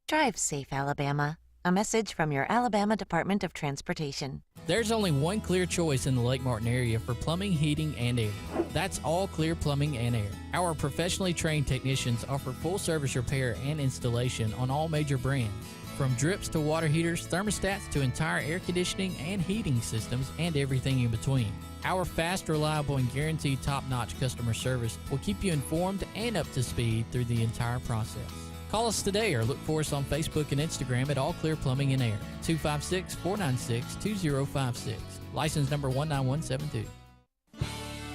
Drive safe, Alabama. A message from your Alabama Department of Transportation. There's only one clear choice in the Lake Martin area for plumbing, heating, and air. That's All Clear Plumbing and Air. Our professionally trained technicians offer full service repair and installation on all major brands. From drips to water heaters, thermostats to entire air conditioning and heating systems, and everything in between. Our fast, reliable, and guaranteed top-notch customer service will keep you informed and up to speed through the entire process. Call us today or look for us on Facebook and Instagram at All Clear Plumbing and Air, 256-496-2056. License number 19172.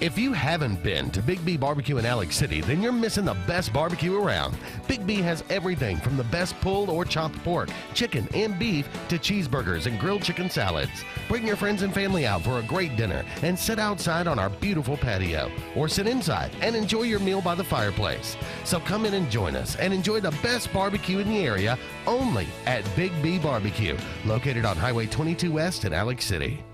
If you haven't been to Big B Barbecue in Alex City, then you're missing the best barbecue around. Big B has everything from the best pulled or chopped pork, chicken, and beef to cheeseburgers and grilled chicken salads. Bring your friends and family out for a great dinner and sit outside on our beautiful patio, or sit inside and enjoy your meal by the fireplace. So come in and join us and enjoy the best barbecue in the area only at Big B Barbecue, located on Highway 22 West in Alex City.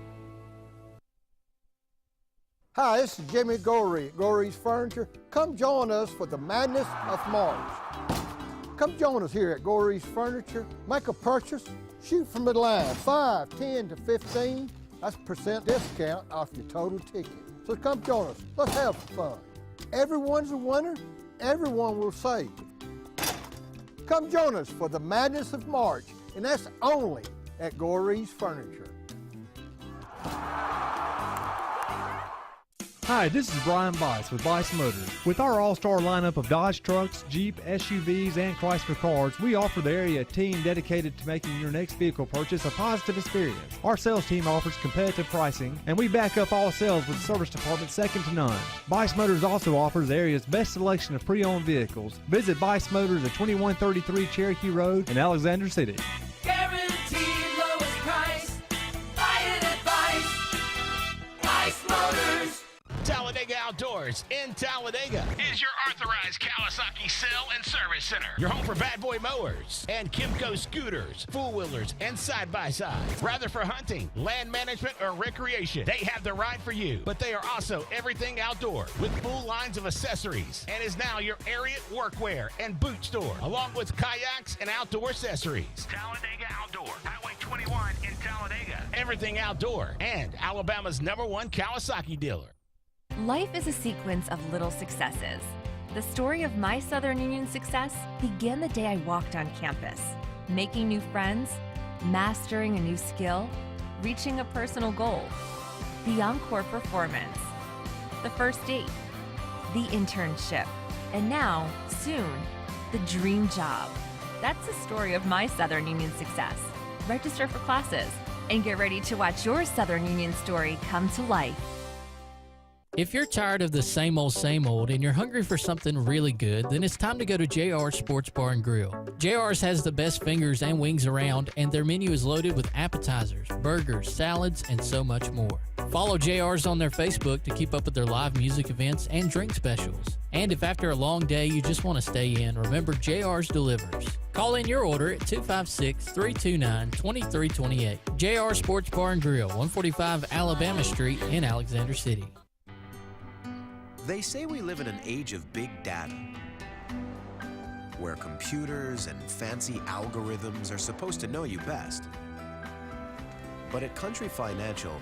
Hi, this is Jimmy Gorey at Gorey's Furniture. Come join us for the madness of March. Come join us here at Gorey's Furniture. Make a purchase, shoot from the line, 5, 10 to 15. That's % discount off your total ticket. So come join us. Let's have fun. Everyone's a winner. Everyone will save. Come join us for the madness of March, and that's only at Gorey's Furniture. Hi, this is Brian Bice with Bice Motors. With our all-star lineup of Dodge trucks, Jeep, SUVs, and Chrysler cars, we offer the area team dedicated to making your next vehicle purchase a positive experience. Our sales team offers competitive pricing, and we back up all sales with a service department second to none. Bice Motors also offers the area's best selection of pre-owned vehicles. Visit Bice Motors at 2133 Cherokee Road in Alexander City. Guaranteed lowest price. Buy it at Bice Motors. Talladega Outdoors in Talladega is your authorized Kawasaki sale and service center. Your home for Bad Boy mowers and Kimco scooters, four-wheelers, and side-by-sides. Rather for hunting, land management, or recreation, they have the ride for you. But they are also everything outdoor with full lines of accessories and is now your Ariat workwear and boot store, along with kayaks and outdoor accessories. Talladega Outdoor, Highway 21 in Talladega. Everything outdoor and Alabama's #1 Kawasaki dealer. Life is a sequence of little successes. The story of my Southern Union success began the day I walked on campus, making new friends, mastering a new skill, reaching a personal goal, the encore performance, the first date, the internship, and now, soon, the dream job. That's the story of my Southern Union success. Register for classes and get ready to watch your Southern Union story come to life. If you're tired of the same old and you're hungry for something really good, then it's time to go to JR's Sports Bar and Grill. JR's has the best fingers and wings around, and their menu is loaded with appetizers, burgers, salads, and so much more. Follow JR's on their Facebook to keep up with their live music events and drink specials. And if after a long day you just want to stay in, remember JR's delivers. Call in your order at 256-329-2328. JR Sports Bar and Grill, 145 Alabama Street in Alexander City. They say we live in an age of big data, where computers and fancy algorithms are supposed to know you best. But at Country Financial,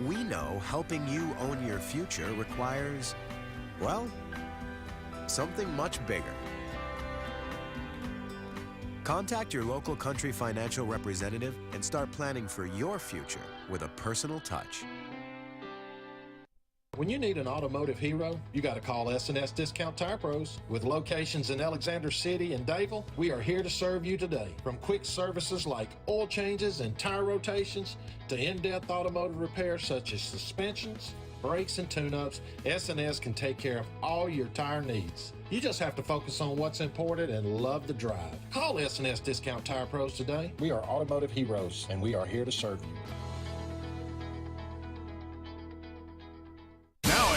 we know helping you own your future requires, well, something much bigger. Contact your local Country Financial representative and start planning for your future with a personal touch. When you need an automotive hero, you got to call S&S Discount Tire Pros. With locations in Alexander City and Dayville, we are here to serve you today. From quick services like oil changes and tire rotations to in-depth automotive repairs such as suspensions, brakes, and tune-ups, S&S can take care of all your tire needs. You just have to focus on what's important and love the drive. Call S&S Discount Tire Pros today. We are automotive heroes, and we are here to serve you.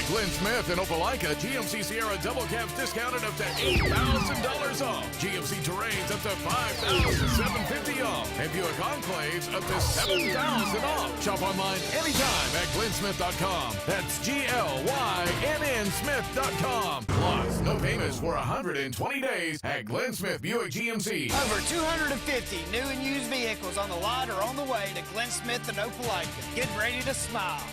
Glenn Smith in Opelika, GMC Sierra double cabs discounted up to $8,000 off. GMC Terrains up to $5,750 off. And Buick Enclaves up to $7,000 off. Shop online anytime at glennsmith.com. That's GLYNN Smith.com. Plus, no payments for 120 days at Glenn Smith Buick GMC. Over 250 new and used vehicles on the lot or on the way to Glenn Smith and Opelika. Get ready to smile.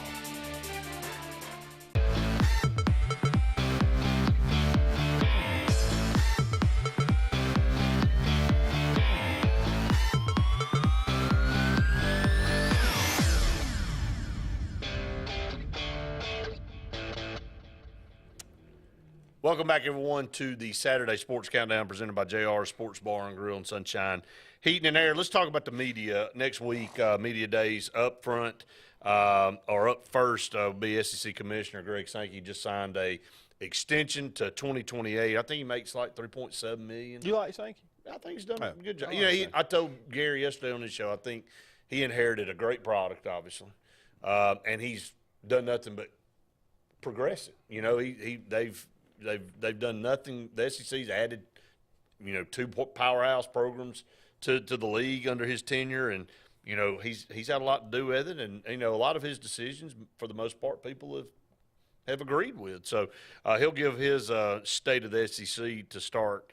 Welcome back, everyone, to the Saturday Sports Countdown presented by JR Sports Bar and Grill and Sunshine Heating and Air. Let's talk about the media next week. Media days up front or up first will be SEC Commissioner Greg Sankey just signed a extension to 2028. I think he makes like $3.7 million. You like Sankey? I think he's done a good job. I told Gary yesterday on his show, I think he inherited a great product, obviously, and he's done nothing but progress it. They've done nothing. The SEC's added, 2 powerhouse programs to the league under his tenure, and he's had a lot to do with it. And a lot of his decisions, for the most part, people have agreed with. So he'll give his state of the SEC to start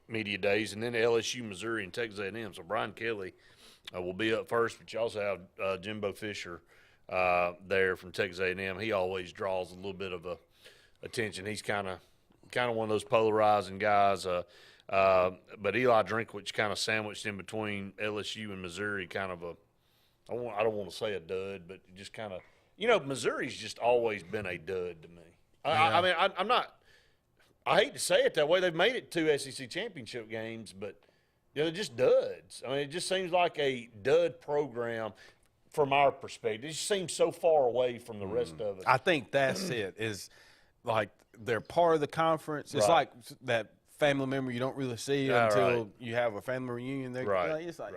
media days, and then LSU, Missouri, and Texas A&M. So Brian Kelly will be up first, but you also have Jimbo Fisher there from Texas A&M. He always draws a little bit of attention. He's kind of one of those polarizing guys. But Eli Drinkwitz kind of sandwiched in between LSU and Missouri. Kind of I don't want to say a dud, but just kind of Missouri's just always been a dud to me. Yeah. I'm not. I hate to say it that way. They've made it 2 SEC championship games, but they're just duds. It just seems like a dud program. From our perspective, it just seems so far away from the rest of it. I think that's it. Is like they're part of the conference. It's like that family member you don't really see until you have a family reunion. It's like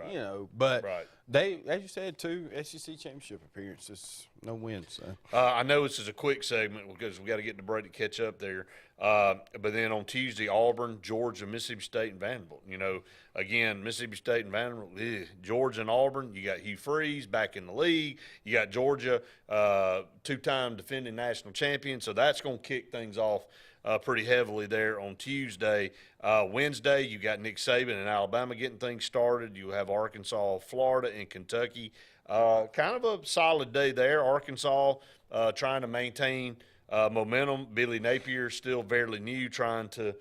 but they, as you said, 2 SEC championship appearances, no wins. So. I know this is a quick segment because we got to get to break to catch up there. But then on Tuesday, Auburn, Georgia, Mississippi State, and Vanderbilt. Again, Mississippi State and Vanderbilt, Georgia and Auburn. You got Hugh Freeze back in the league. You got Georgia, 2-time defending national champion. So that's going to kick things off pretty heavily there on Tuesday. Wednesday, you got Nick Saban and Alabama getting things started. You have Arkansas, Florida, and Kentucky. Kind of a solid day there. Arkansas trying to maintain momentum. Billy Napier still fairly new, trying to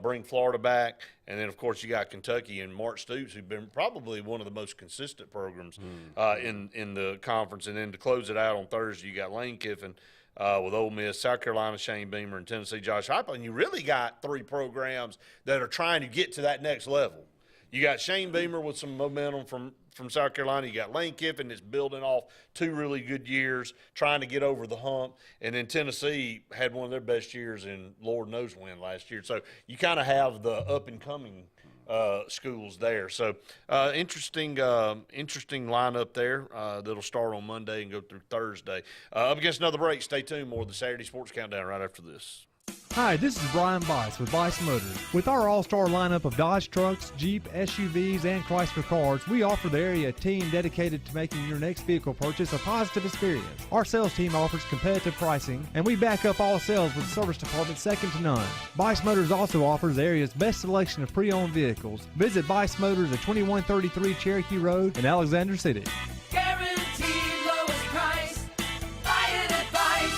bring Florida back. And then, of course, you got Kentucky and Mark Stoops, who've been probably one of the most consistent programs in the conference. And then to close it out on Thursday, you got Lane Kiffin with Ole Miss, South Carolina, Shane Beamer, and Tennessee, Josh Heupel. And you really got 3 programs that are trying to get to that next level. You got Shane Beamer with some momentum from South Carolina. You got Lane Kiffin that's building off 2 really good years, trying to get over the hump. And then Tennessee had one of their best years in Lord knows when last year. So you kind of have the up-and-coming schools there. So interesting lineup there that'll start on Monday and go through Thursday. Up against another break. Stay tuned. More of the Saturday Sports Countdown right after this. Hi, this is Brian Bice with Bice Motors. With our all-star lineup of Dodge trucks, Jeep, SUVs, and Chrysler cars, we offer the area team dedicated to making your next vehicle purchase a positive experience. Our sales team offers competitive pricing, and we back up all sales with a service department second to none. Bice Motors also offers the area's best selection of pre-owned vehicles. Visit Bice Motors at 2133 Cherokee Road in Alexander City. Guaranteed lowest price. Buy it at Bice.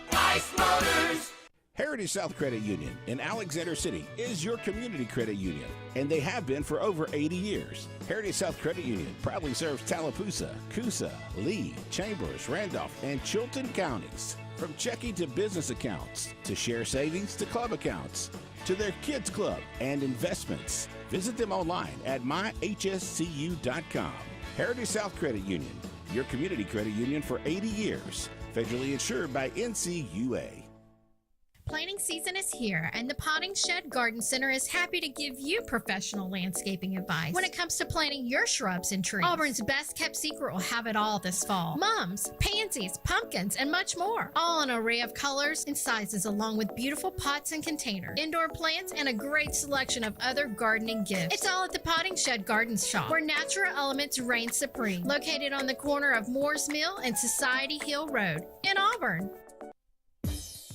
Bice Motors. Heritage South Credit Union in Alexander City is your community credit union, and they have been for over 80 years. Heritage South Credit Union proudly serves Tallapoosa, Coosa, Lee, Chambers, Randolph, and Chilton counties. From checking to business accounts, to share savings to club accounts, to their kids club and investments. Visit them online at myhscu.com. Heritage South Credit Union, your community credit union for 80 years. Federally insured by NCUA. Planting season is here, and the Potting Shed Garden Center is happy to give you professional landscaping advice when it comes to planting your shrubs and trees. Auburn's best kept secret will have it all this fall. Mums, pansies, pumpkins, and much more. All in an array of colors and sizes, along with beautiful pots and containers, indoor plants, and a great selection of other gardening gifts. It's all at the Potting Shed Garden Shop, where natural elements reign supreme. Located on the corner of Moore's Mill and Society Hill Road in Auburn.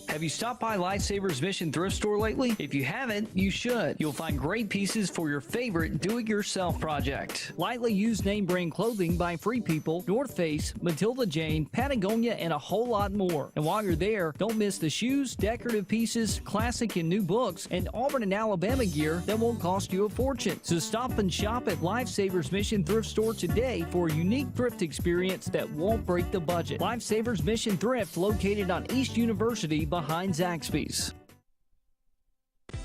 Have you stopped by Lifesavers Mission Thrift Store lately? If you haven't, you should. You'll find great pieces for your favorite do-it-yourself project. Lightly used name brand clothing by Free People, North Face, Matilda Jane, Patagonia, and a whole lot more. And while you're there, don't miss the shoes, decorative pieces, classic and new books, and Auburn and Alabama gear that won't cost you a fortune. So stop and shop at Lifesavers Mission Thrift Store today for a unique thrift experience that won't break the budget. Lifesavers Mission Thrift, located on East University behind Zaxby's.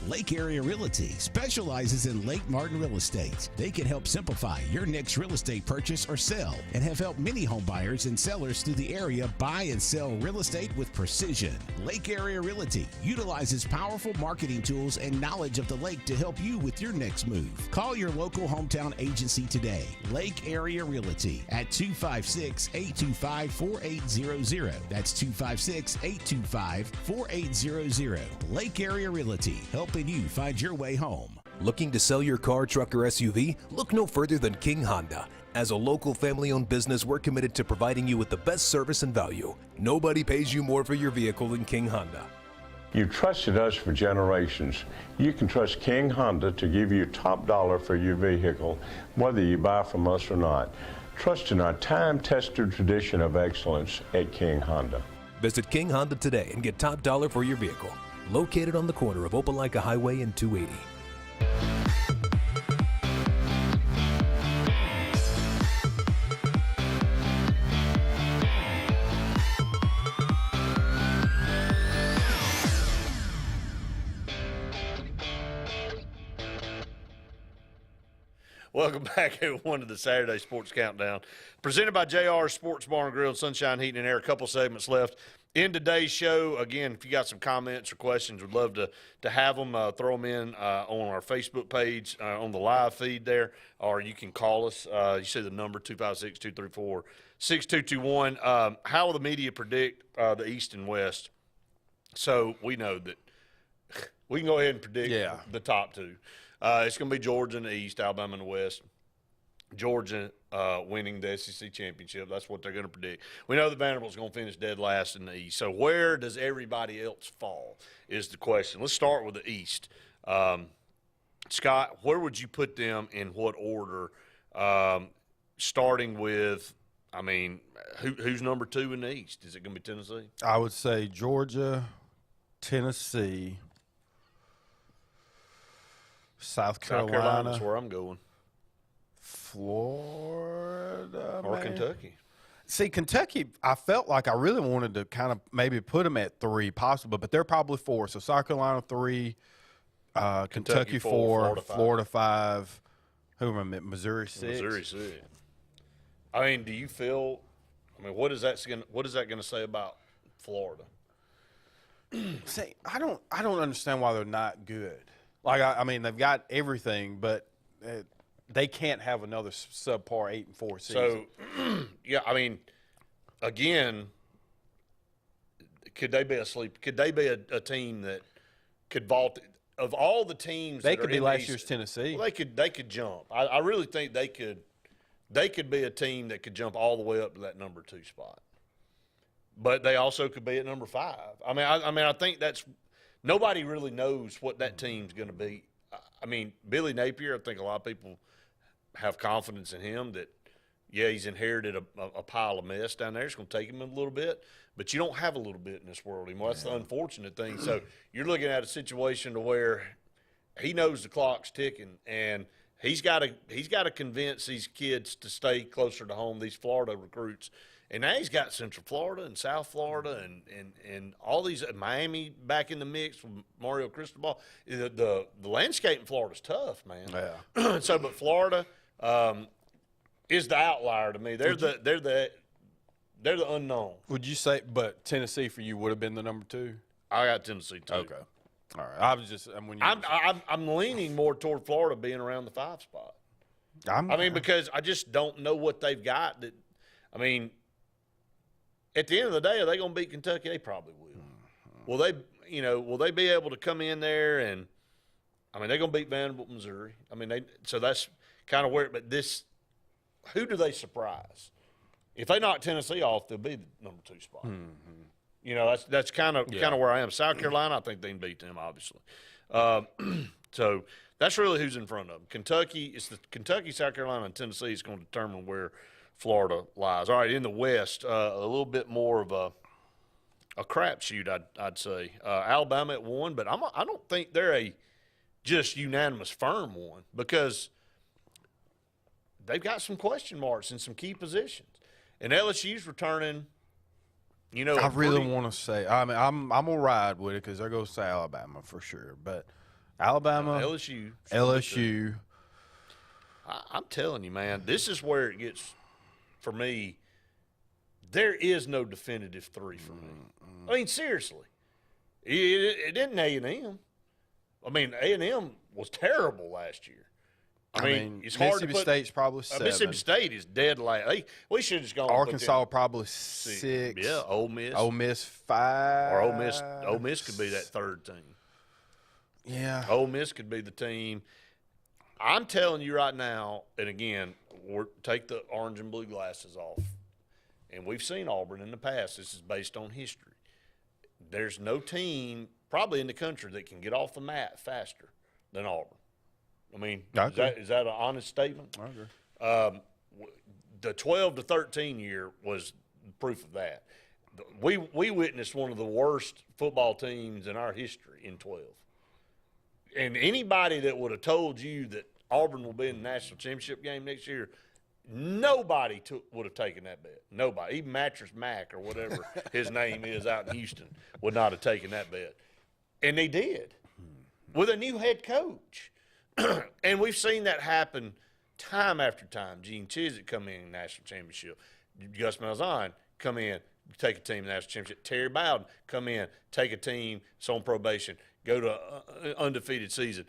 Lake Area Realty specializes in Lake Martin real estate. They can help simplify your next real estate purchase or sell, and have helped many home buyers and sellers through the area buy and sell real estate with precision. Lake Area Realty utilizes powerful marketing tools and knowledge of the lake to help you with your next move. Call your local hometown agency today, Lake Area Realty, at 256-825-4800. That's 256-825-4800. Lake Area Realty, helping you find your way home. Looking to sell your car, truck, or SUV? Look no further than King Honda. As a local family-owned business, we're committed to providing you with the best service and value. Nobody pays you more for your vehicle than King Honda. You've trusted us for generations. You can trust King Honda to give you top dollar for your vehicle, whether you buy from us or not. Trust in our time-tested tradition of excellence at King Honda. Visit King Honda today and get top dollar for your vehicle. Located on the corner of Opelika Highway and 280. Welcome back, everyone, to the Saturday Sports Countdown, presented by JR Sports Bar and Grill, Sunshine Heating and Air. A couple segments left in today's show. Again, if you got some comments or questions, we'd love to have them. Throw them in on our Facebook page, on the live feed there, or you can call us. You see the number, 256-234-6221. How will the media predict the East and West? So we know that we can go ahead and predict the top two. It's going to be Georgia in the East, Alabama in the West. Georgia winning the SEC championship. That's what they're going to predict. We know that Vanderbilt's going to finish dead last in the East. So where does everybody else fall is the question. Let's start with the East. Scott, where would you put them in what order? Starting with, I mean, who's number two in the East? Is it going to be Tennessee? I would say Georgia, Tennessee, South Carolina. South Carolina's where I'm going. Florida or Kentucky. See, Kentucky, I felt like I really wanted to kind of maybe put them at 3 possible, but they're probably 4. So South Carolina 3, Kentucky 4, Florida 5. Who am I? Missouri 6. Missouri 6. I mean, do you feel? I mean, what is that going to say about Florida? See, I don't understand why they're not good. Like I mean, they've got everything, but they can't have another subpar 8-4 season. So, yeah, I mean, again, could they be a sleep? Could they be a team that could vault? Of all the teams, they could be last year's Tennessee. Well, they could jump. I really think they could be a team that could jump all the way up to that number 2 spot. But they also could be at number 5. I mean, I think that's. Nobody really knows what that team's going to be. I mean, Billy Napier, I think a lot of people have confidence in him that Yeah, he's inherited a pile of mess down there. It's going to take him a little bit, but you don't have a little bit in this world anymore. That's the unfortunate thing. So you're looking at a situation to where he knows the clock's ticking, and he's got to convince these kids to stay closer to home, these Florida recruits. And now he's got Central Florida and South Florida and all these, Miami back in the mix with Mario Cristobal. The landscape in Florida's tough, man. Yeah. So, but Florida is the outlier to me. They're the unknown. Would you say, but Tennessee for you would have been the number 2? I got Tennessee too. Okay. All right. I was just I'm leaning more toward Florida being around the 5 spot. Because I just don't know what they've got. At the end of the day, are they going to beat Kentucky? They probably will. Will they be able to come in there and they're going to beat Vanderbilt, Missouri. So that's kind of where. But who do they surprise? If they knock Tennessee off, they'll be the number 2 spot. Mm-hmm. That's kind of where I am. South Carolina, I think they can beat them, obviously. So that's really who's in front of them. Kentucky, it's the Kentucky, South Carolina, and Tennessee is going to determine where Florida lies. All right, in the West, a little bit more of a crapshoot, I'd say. Alabama at 1, but I don't think they're a just unanimous firm 1 because they've got some question marks in some key positions. And LSU's returning, I really want to say, I'm going to ride with it because there goes to Alabama for sure. But Alabama, LSU. I'm telling you, man, this is where it gets, for me, there is no definitive 3 for me. Seriously. It isn't A&M. A&M was terrible last year. It's hard to Mississippi put, State's probably 7. Mississippi State is dead last. We should have just gone. Arkansas probably 6. Yeah, Ole Miss 5. Or Ole Miss could be that 3rd team. Yeah. Ole Miss could be the team. I'm telling you right now, and again, take the orange and blue glasses off. And we've seen Auburn in the past. This is based on history. There's no team probably in the country that can get off the mat faster than Auburn. Is that an honest statement? I agree. The 12 to 13 year was proof of that. We witnessed one of the worst football teams in our history in 12. And anybody that would have told you that Auburn will be in the national championship game next year, nobody would have taken that bet. Nobody. Even Mattress Mac or whatever his name is out in Houston would not have taken that bet. And they did with a new head coach. And we've seen that happen time after time. Gene Chizik come in national championship. Gus Malzahn come in, take a team to the national championship. Terry Bowden come in, take a team, it's on probation, go to an undefeated season.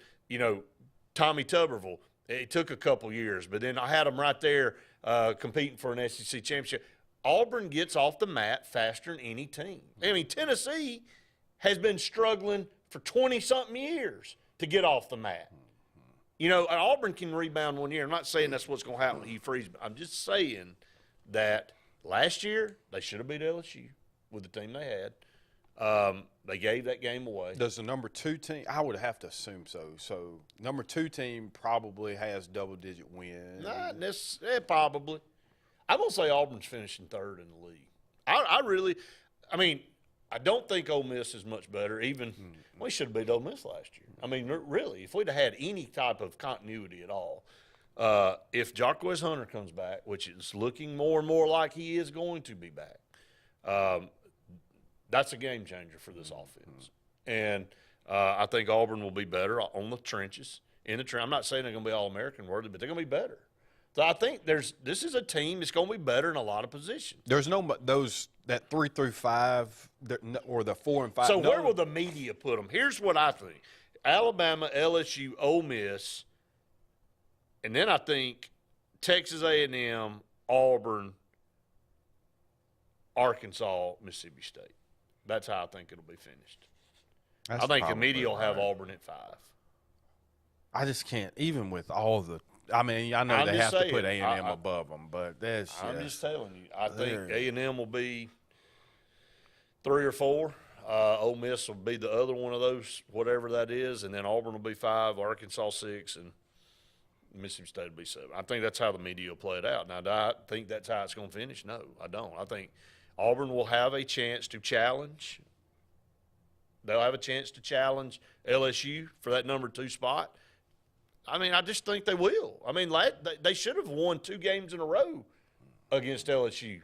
Tommy Tuberville, it took a couple years, but then I had him right there competing for an SEC championship. Auburn gets off the mat faster than any team. Tennessee has been struggling for 20-something years to get off the mat. Auburn can rebound 1 year. I'm not saying that's what's going to happen with Hugh Freeze, but I'm just saying that last year they should have beat LSU with the team they had. They gave that game away. Does the number 2 team – I would have to assume so. So, number 2 team probably has double-digit wins. Not necessarily. Probably. I'm going to say Auburn's finishing 3rd in the league. I don't think Ole Miss is much better. We should have beat Ole Miss last year. Really, if we'd have had any type of continuity at all, if Jarquez Hunter comes back, which is looking more and more like he is going to be back, that's a game changer for this offense. And I think Auburn will be better on the trenches. I'm not saying they're going to be All-American worthy, but they're going to be better. So I think this is a team that's going to be better in a lot of positions. There's that 3 through 5 or the 4 and 5. So where will the media put them? Here's what I think: Alabama, LSU, Ole Miss, and then I think Texas A&M, Auburn, Arkansas, Mississippi State. That's how I think it'll be finished. I think the media will have Auburn at 5. I just can't, even with all the. I know they have to put A&M above them, but I'm just telling you. I think A&M will be 3 or 4. Ole Miss will be the other one of those, whatever that is, and then Auburn will be 5, Arkansas 6, and Mississippi State will be 7. I think that's how the media will play it out. Now, do I think that's how it's going to finish? No, I don't. I think Auburn will have a chance to challenge. They'll have a chance to challenge LSU for that number 2 spot. I mean, I just think they will. I mean, they should have won 2 games in a row against LSU,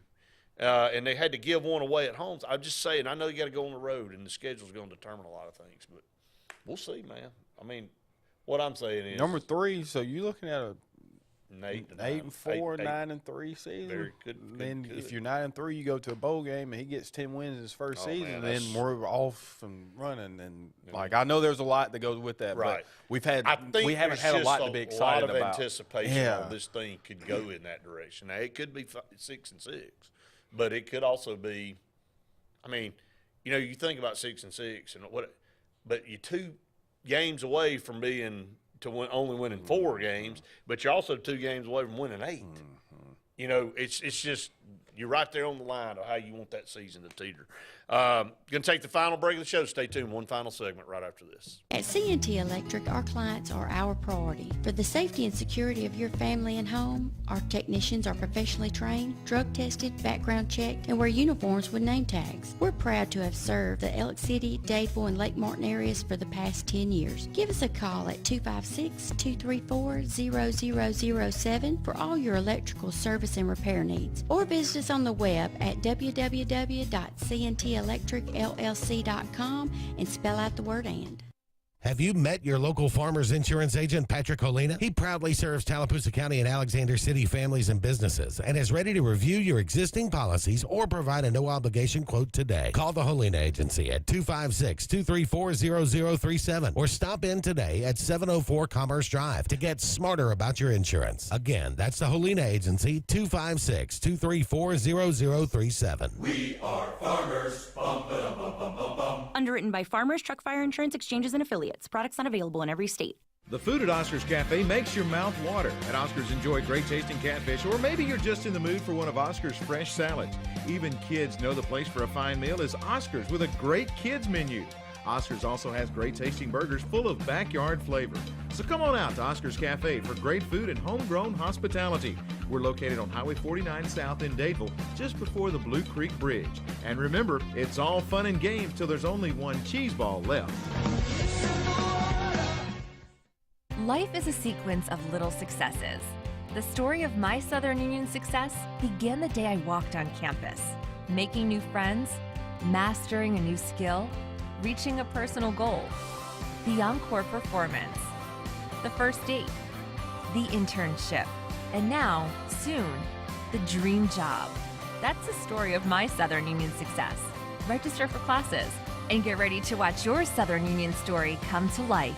and they had to give one away at home. I'm just saying, I know you got to go on the road, and the schedule's going to determine a lot of things, but we'll see, man. I mean, what I'm saying is number 3. So you're looking at a 8-4, 9-3 season. Very good. Then if you're 9-3, you go to a bowl game and he gets 10 wins in his first season. Man, then we're off and running. And like I know there's a lot that goes with that. Right. But we haven't had a lot to be excited about. A lot of anticipation on this thing could go in that direction. Now it could be 6-6, but it could also be. I mean, you think about 6-6 and what, but you're 2 games away from being. Only winning 4 games, but you're also 2 games away from winning 8. It's just you're right there on the line of how you want that season to teeter. Going to take the final break of the show. Stay tuned. One final segment right after this. At C&T Electric, our clients are our priority. For the safety and security of your family and home, our technicians are professionally trained, drug tested, background checked, and wear uniforms with name tags. We're proud to have served the Elk City, Dadeville, and Lake Martin areas for the past 10 years. Give us a call at 256-234-0007 for all your electrical service and repair needs, or visit us on the web at www.cntelectricllc.com and spell out the word "and." Have you met your local Farmers Insurance agent, Patrick Holina? He proudly serves Tallapoosa County and Alexander City families and businesses and is ready to review your existing policies or provide a no-obligation quote today. Call the Holina Agency at 256-234-0037 or stop in today at 704 Commerce Drive to get smarter about your insurance. Again, that's the Holina Agency, 256-234-0037. We are farmers. Bum, ba-dum, bum, bum, bum, bum. Underwritten by Farmers Truck Fire Insurance Exchanges and Affiliates. Products not available in every state. The food at Oscar's Cafe makes your mouth water. At Oscar's, enjoy great tasting catfish, or maybe you're just in the mood for one of Oscar's fresh salads. Even kids know the place for a fine meal is Oscar's with a great kids menu. Oscar's also has great tasting burgers full of backyard flavor. So come on out to Oscar's Cafe for great food and homegrown hospitality. We're located on Highway 49 South in Dadeville, just before the Blue Creek Bridge. And remember, it's all fun and games till there's only one cheese ball left. Life is a sequence of little successes. The story of my Southern Union success began the day I walked on campus, making new friends, mastering a new skill, reaching a personal goal, the encore performance, the first date, the internship, and now, soon, the dream job. That's the story of my Southern Union success. Register for classes and get ready to watch your Southern Union story come to life.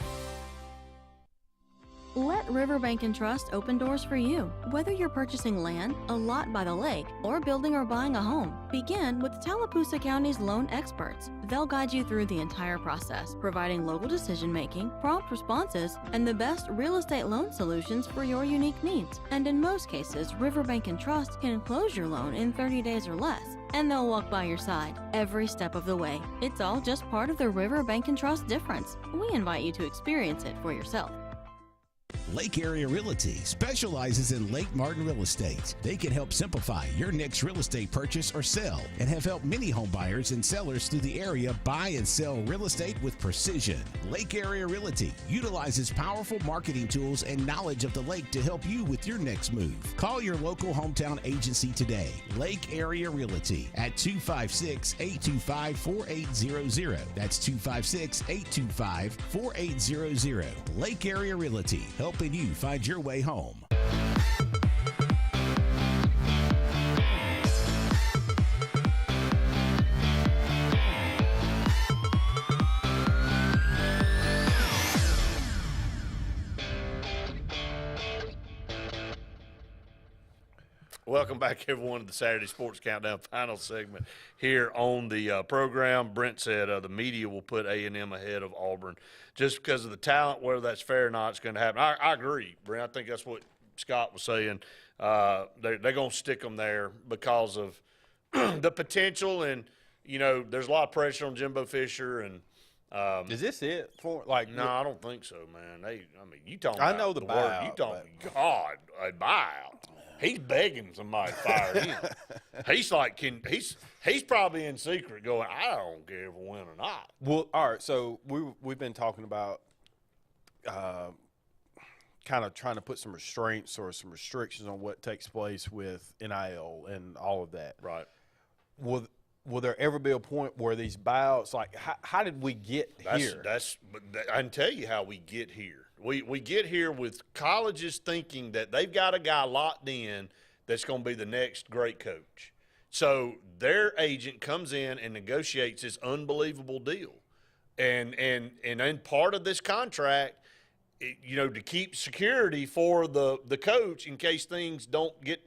Let Riverbank and Trust open doors for you. Whether you're purchasing land, a lot by the lake, or building or buying a home, begin with Tallapoosa County's loan experts. They'll guide you through the entire process, providing local decision-making, prompt responses, and the best real estate loan solutions for your unique needs. And in most cases, Riverbank and Trust can close your loan in 30 days or less, and they'll walk by your side every step of the way. It's all just part of the Riverbank and Trust difference. We invite you to experience it for yourself. Lake Area Realty specializes in Lake Martin real estate. They can help simplify your next real estate purchase or sell and have helped many home buyers and sellers through the area buy and sell real estate with precision. Lake Area Realty utilizes powerful marketing tools and knowledge of the lake to help you with your next move. Call your local hometown agency today, Lake Area Realty, at 256-825-4800. That's 256-825-4800. Lake Area Realty, helping you find your way home. Welcome back, everyone, to the Saturday Sports Countdown final segment here on the program. Brent said the media will put A&M ahead of Auburn just because of the talent. Whether that's fair or not, it's going to happen. I agree, Brent. I think that's what Scott was saying. They're going to stick them there because of the potential. And, you know, there's a lot of pressure on Jimbo Fisher. And Is this it for like? No, I don't think so, man. You talking? I about know the word. buyout, You talking? God, a buyout. He's begging somebody to fire him. He's like, he's probably in secret going, I don't care if we win or not. Well, all right. So we've been talking about kind of trying to put some restraints or some restrictions on what takes place with NIL and all of that. Right. Will there ever be a point where these buyouts, like, how did we get here? I can tell you how we get here. We get here with colleges thinking that they've got a guy locked in that's going to be the next great coach. So their agent comes in and negotiates this unbelievable deal. And then part of this contract, to keep security for the coach in case things don't get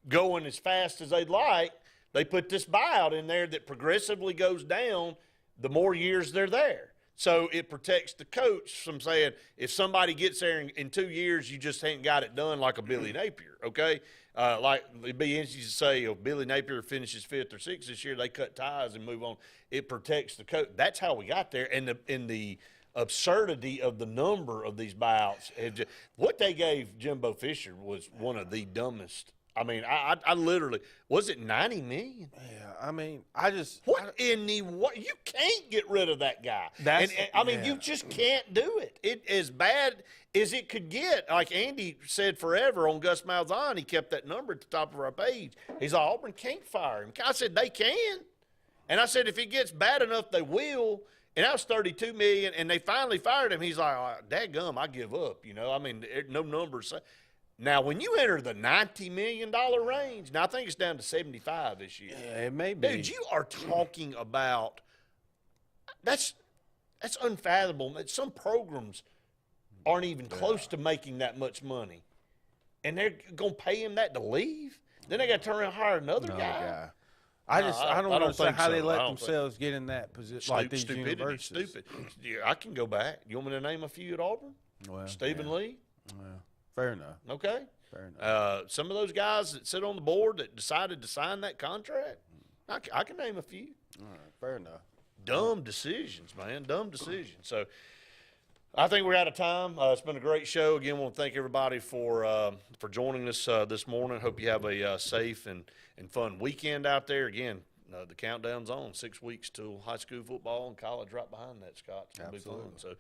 going as fast as they'd like, they put this buyout in there that progressively goes down the more years they're there. So it protects the coach from saying, if somebody gets there in 2 years, you just ain't got it done like a Billy Napier, okay? Like it'd be easy to say, if Billy Napier finishes 5th or 6th this year, they cut ties and move on. It protects the coach. That's how we got there. And the absurdity of the number of these buyouts. What they gave Jimbo Fisher was one of the dumbest. I mean, I literally, was it $90 million? Yeah, I mean, you can't get rid of that guy. You just can't do it. It as bad as it could get. Like Andy said forever on Gus Malzahn, he kept that number at the top of our page. He's like, Auburn can't fire him. I said, they can. And I said, if it gets bad enough, they will. And that was $32 million, and they finally fired him. He's like, dadgum, I give up. No numbers. Now, when you enter the $90 million range, now I think it's down to 75 this year. Yeah, it may be. Dude, you are talking about that's unfathomable. Some programs aren't even close to making that much money, and they're gonna pay him that to leave. Then they got to turn around and hire another guy. I don't understand how they let themselves themselves get in that position. Like these universities. Stupid. Yeah, I can go back. You want me to name a few at Auburn? Well, Stephen Lee. Well, fair enough. Okay. Fair enough. Some of those guys that sit on the board that decided to sign that contract, I can name a few. All right, fair enough. Dumb decisions, man. Dumb decisions. So I think we're out of time. It's been a great show. Again, I want to thank everybody for joining us this morning. Hope you have a safe and fun weekend out there. Again, the countdown's on. 6 weeks till high school football and college right behind that, Scott. It's going to be fun. So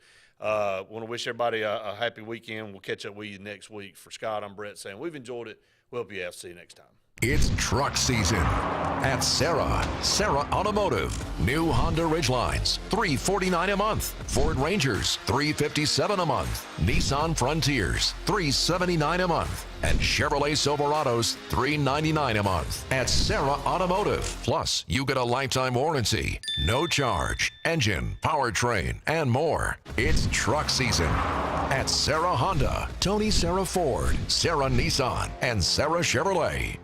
want to wish everybody a happy weekend. We'll catch up with you next week. For Scott, I'm Brett saying we've enjoyed it. We'll be out. See you next time. It's truck season at AHSAA Automotive. New Honda Ridgelines, $349 a month. Ford Rangers, $357 a month. Nissan Frontiers, $379 a month. And Chevrolet Silverados, $399 a month at AHSAA Automotive. Plus, you get a lifetime warranty, no charge, engine, powertrain, and more. It's truck season at AHSAA Honda, Tony Serra Ford, Serra Nissan, and Serra Chevrolet.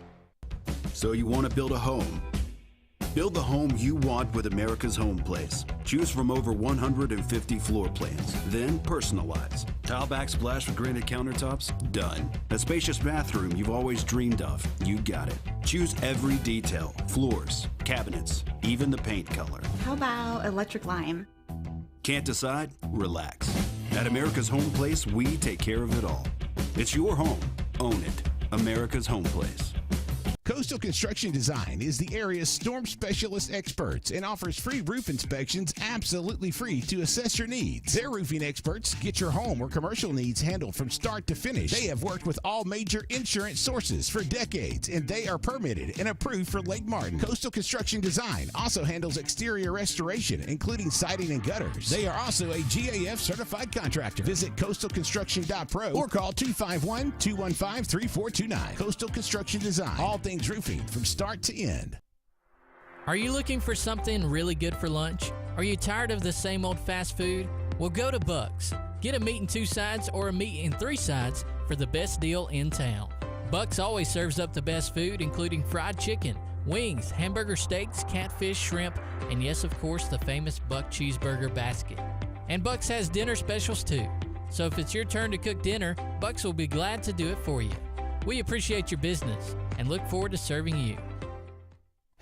So you want to build a home? Build the home you want with America's Home Place. Choose from over 150 floor plans, then personalize. Tile back splash with granite countertops? Done. A spacious bathroom you've always dreamed of? You got it. Choose every detail, floors, cabinets, even the paint color. How about electric lime? Can't decide? Relax. At America's Home Place, we take care of it all. It's your home. Own it. America's Home Place. Coastal Construction Design is the area's storm specialist experts and offers free roof inspections absolutely free to assess your needs. Their roofing experts get your home or commercial needs handled from start to finish. They have worked with all major insurance sources for decades, and they are permitted and approved for Lake Martin. Coastal Construction Design also handles exterior restoration, including siding and gutters. They are also a GAF certified contractor. Visit coastalconstruction.pro or call 251-215-3429. Coastal Construction Design. All things roofing from start to end. Are you looking for something really good for lunch? Are you tired of the same old fast food? Well, go to Buck's. Get a meat and 2 sides or a meat and 3 sides for the best deal in town. Buck's always serves up the best food, including fried chicken, wings, hamburger steaks, catfish, shrimp, and yes, of course, the famous Buck cheeseburger basket. And Buck's has dinner specials too. So if it's your turn to cook dinner, Buck's will be glad to do it for you. We appreciate your business and look forward to serving you.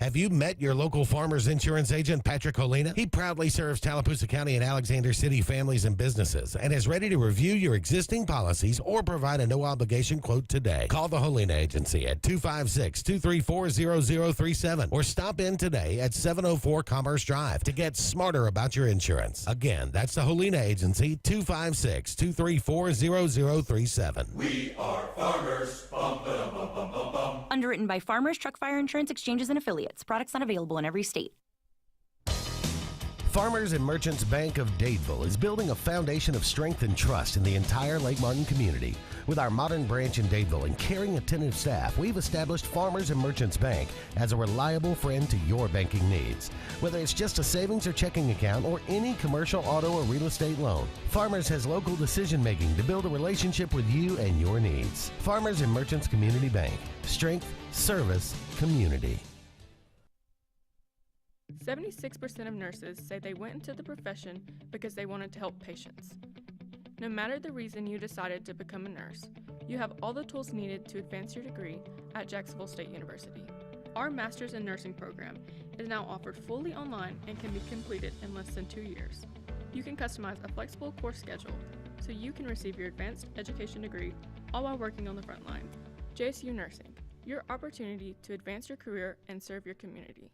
Have you met your local Farmers Insurance agent, Patrick Holina? He proudly serves Tallapoosa County and Alexander City families and businesses and is ready to review your existing policies or provide a no-obligation quote today. Call the Holina Agency at 256-234-0037 or stop in today at 704 Commerce Drive to get smarter about your insurance. Again, that's the Holina Agency, 256-234-0037. We are farmers. Bum, ba, dum, bum, bum, bum, bum. Underwritten by Farmers Truck Fire Insurance Exchanges and Affiliates. Products not available in every state. Farmers and Merchants Bank of Dadeville is building a foundation of strength and trust in the entire Lake Martin community. With our modern branch in Dadeville and caring, attentive staff, we've established Farmers and Merchants Bank as a reliable friend to your banking needs. Whether it's just a savings or checking account or any commercial, auto, or real estate loan, Farmers has local decision-making to build a relationship with you and your needs. Farmers and Merchants Community Bank. Strength, service, community. 76% of nurses say they went into the profession because they wanted to help patients. No matter the reason you decided to become a nurse, you have all the tools needed to advance your degree at Jacksonville State University. Our Master's in Nursing program is now offered fully online and can be completed in less than 2 years. You can customize a flexible course schedule so you can receive your advanced education degree all while working on the front line. JSU Nursing, your opportunity to advance your career and serve your community.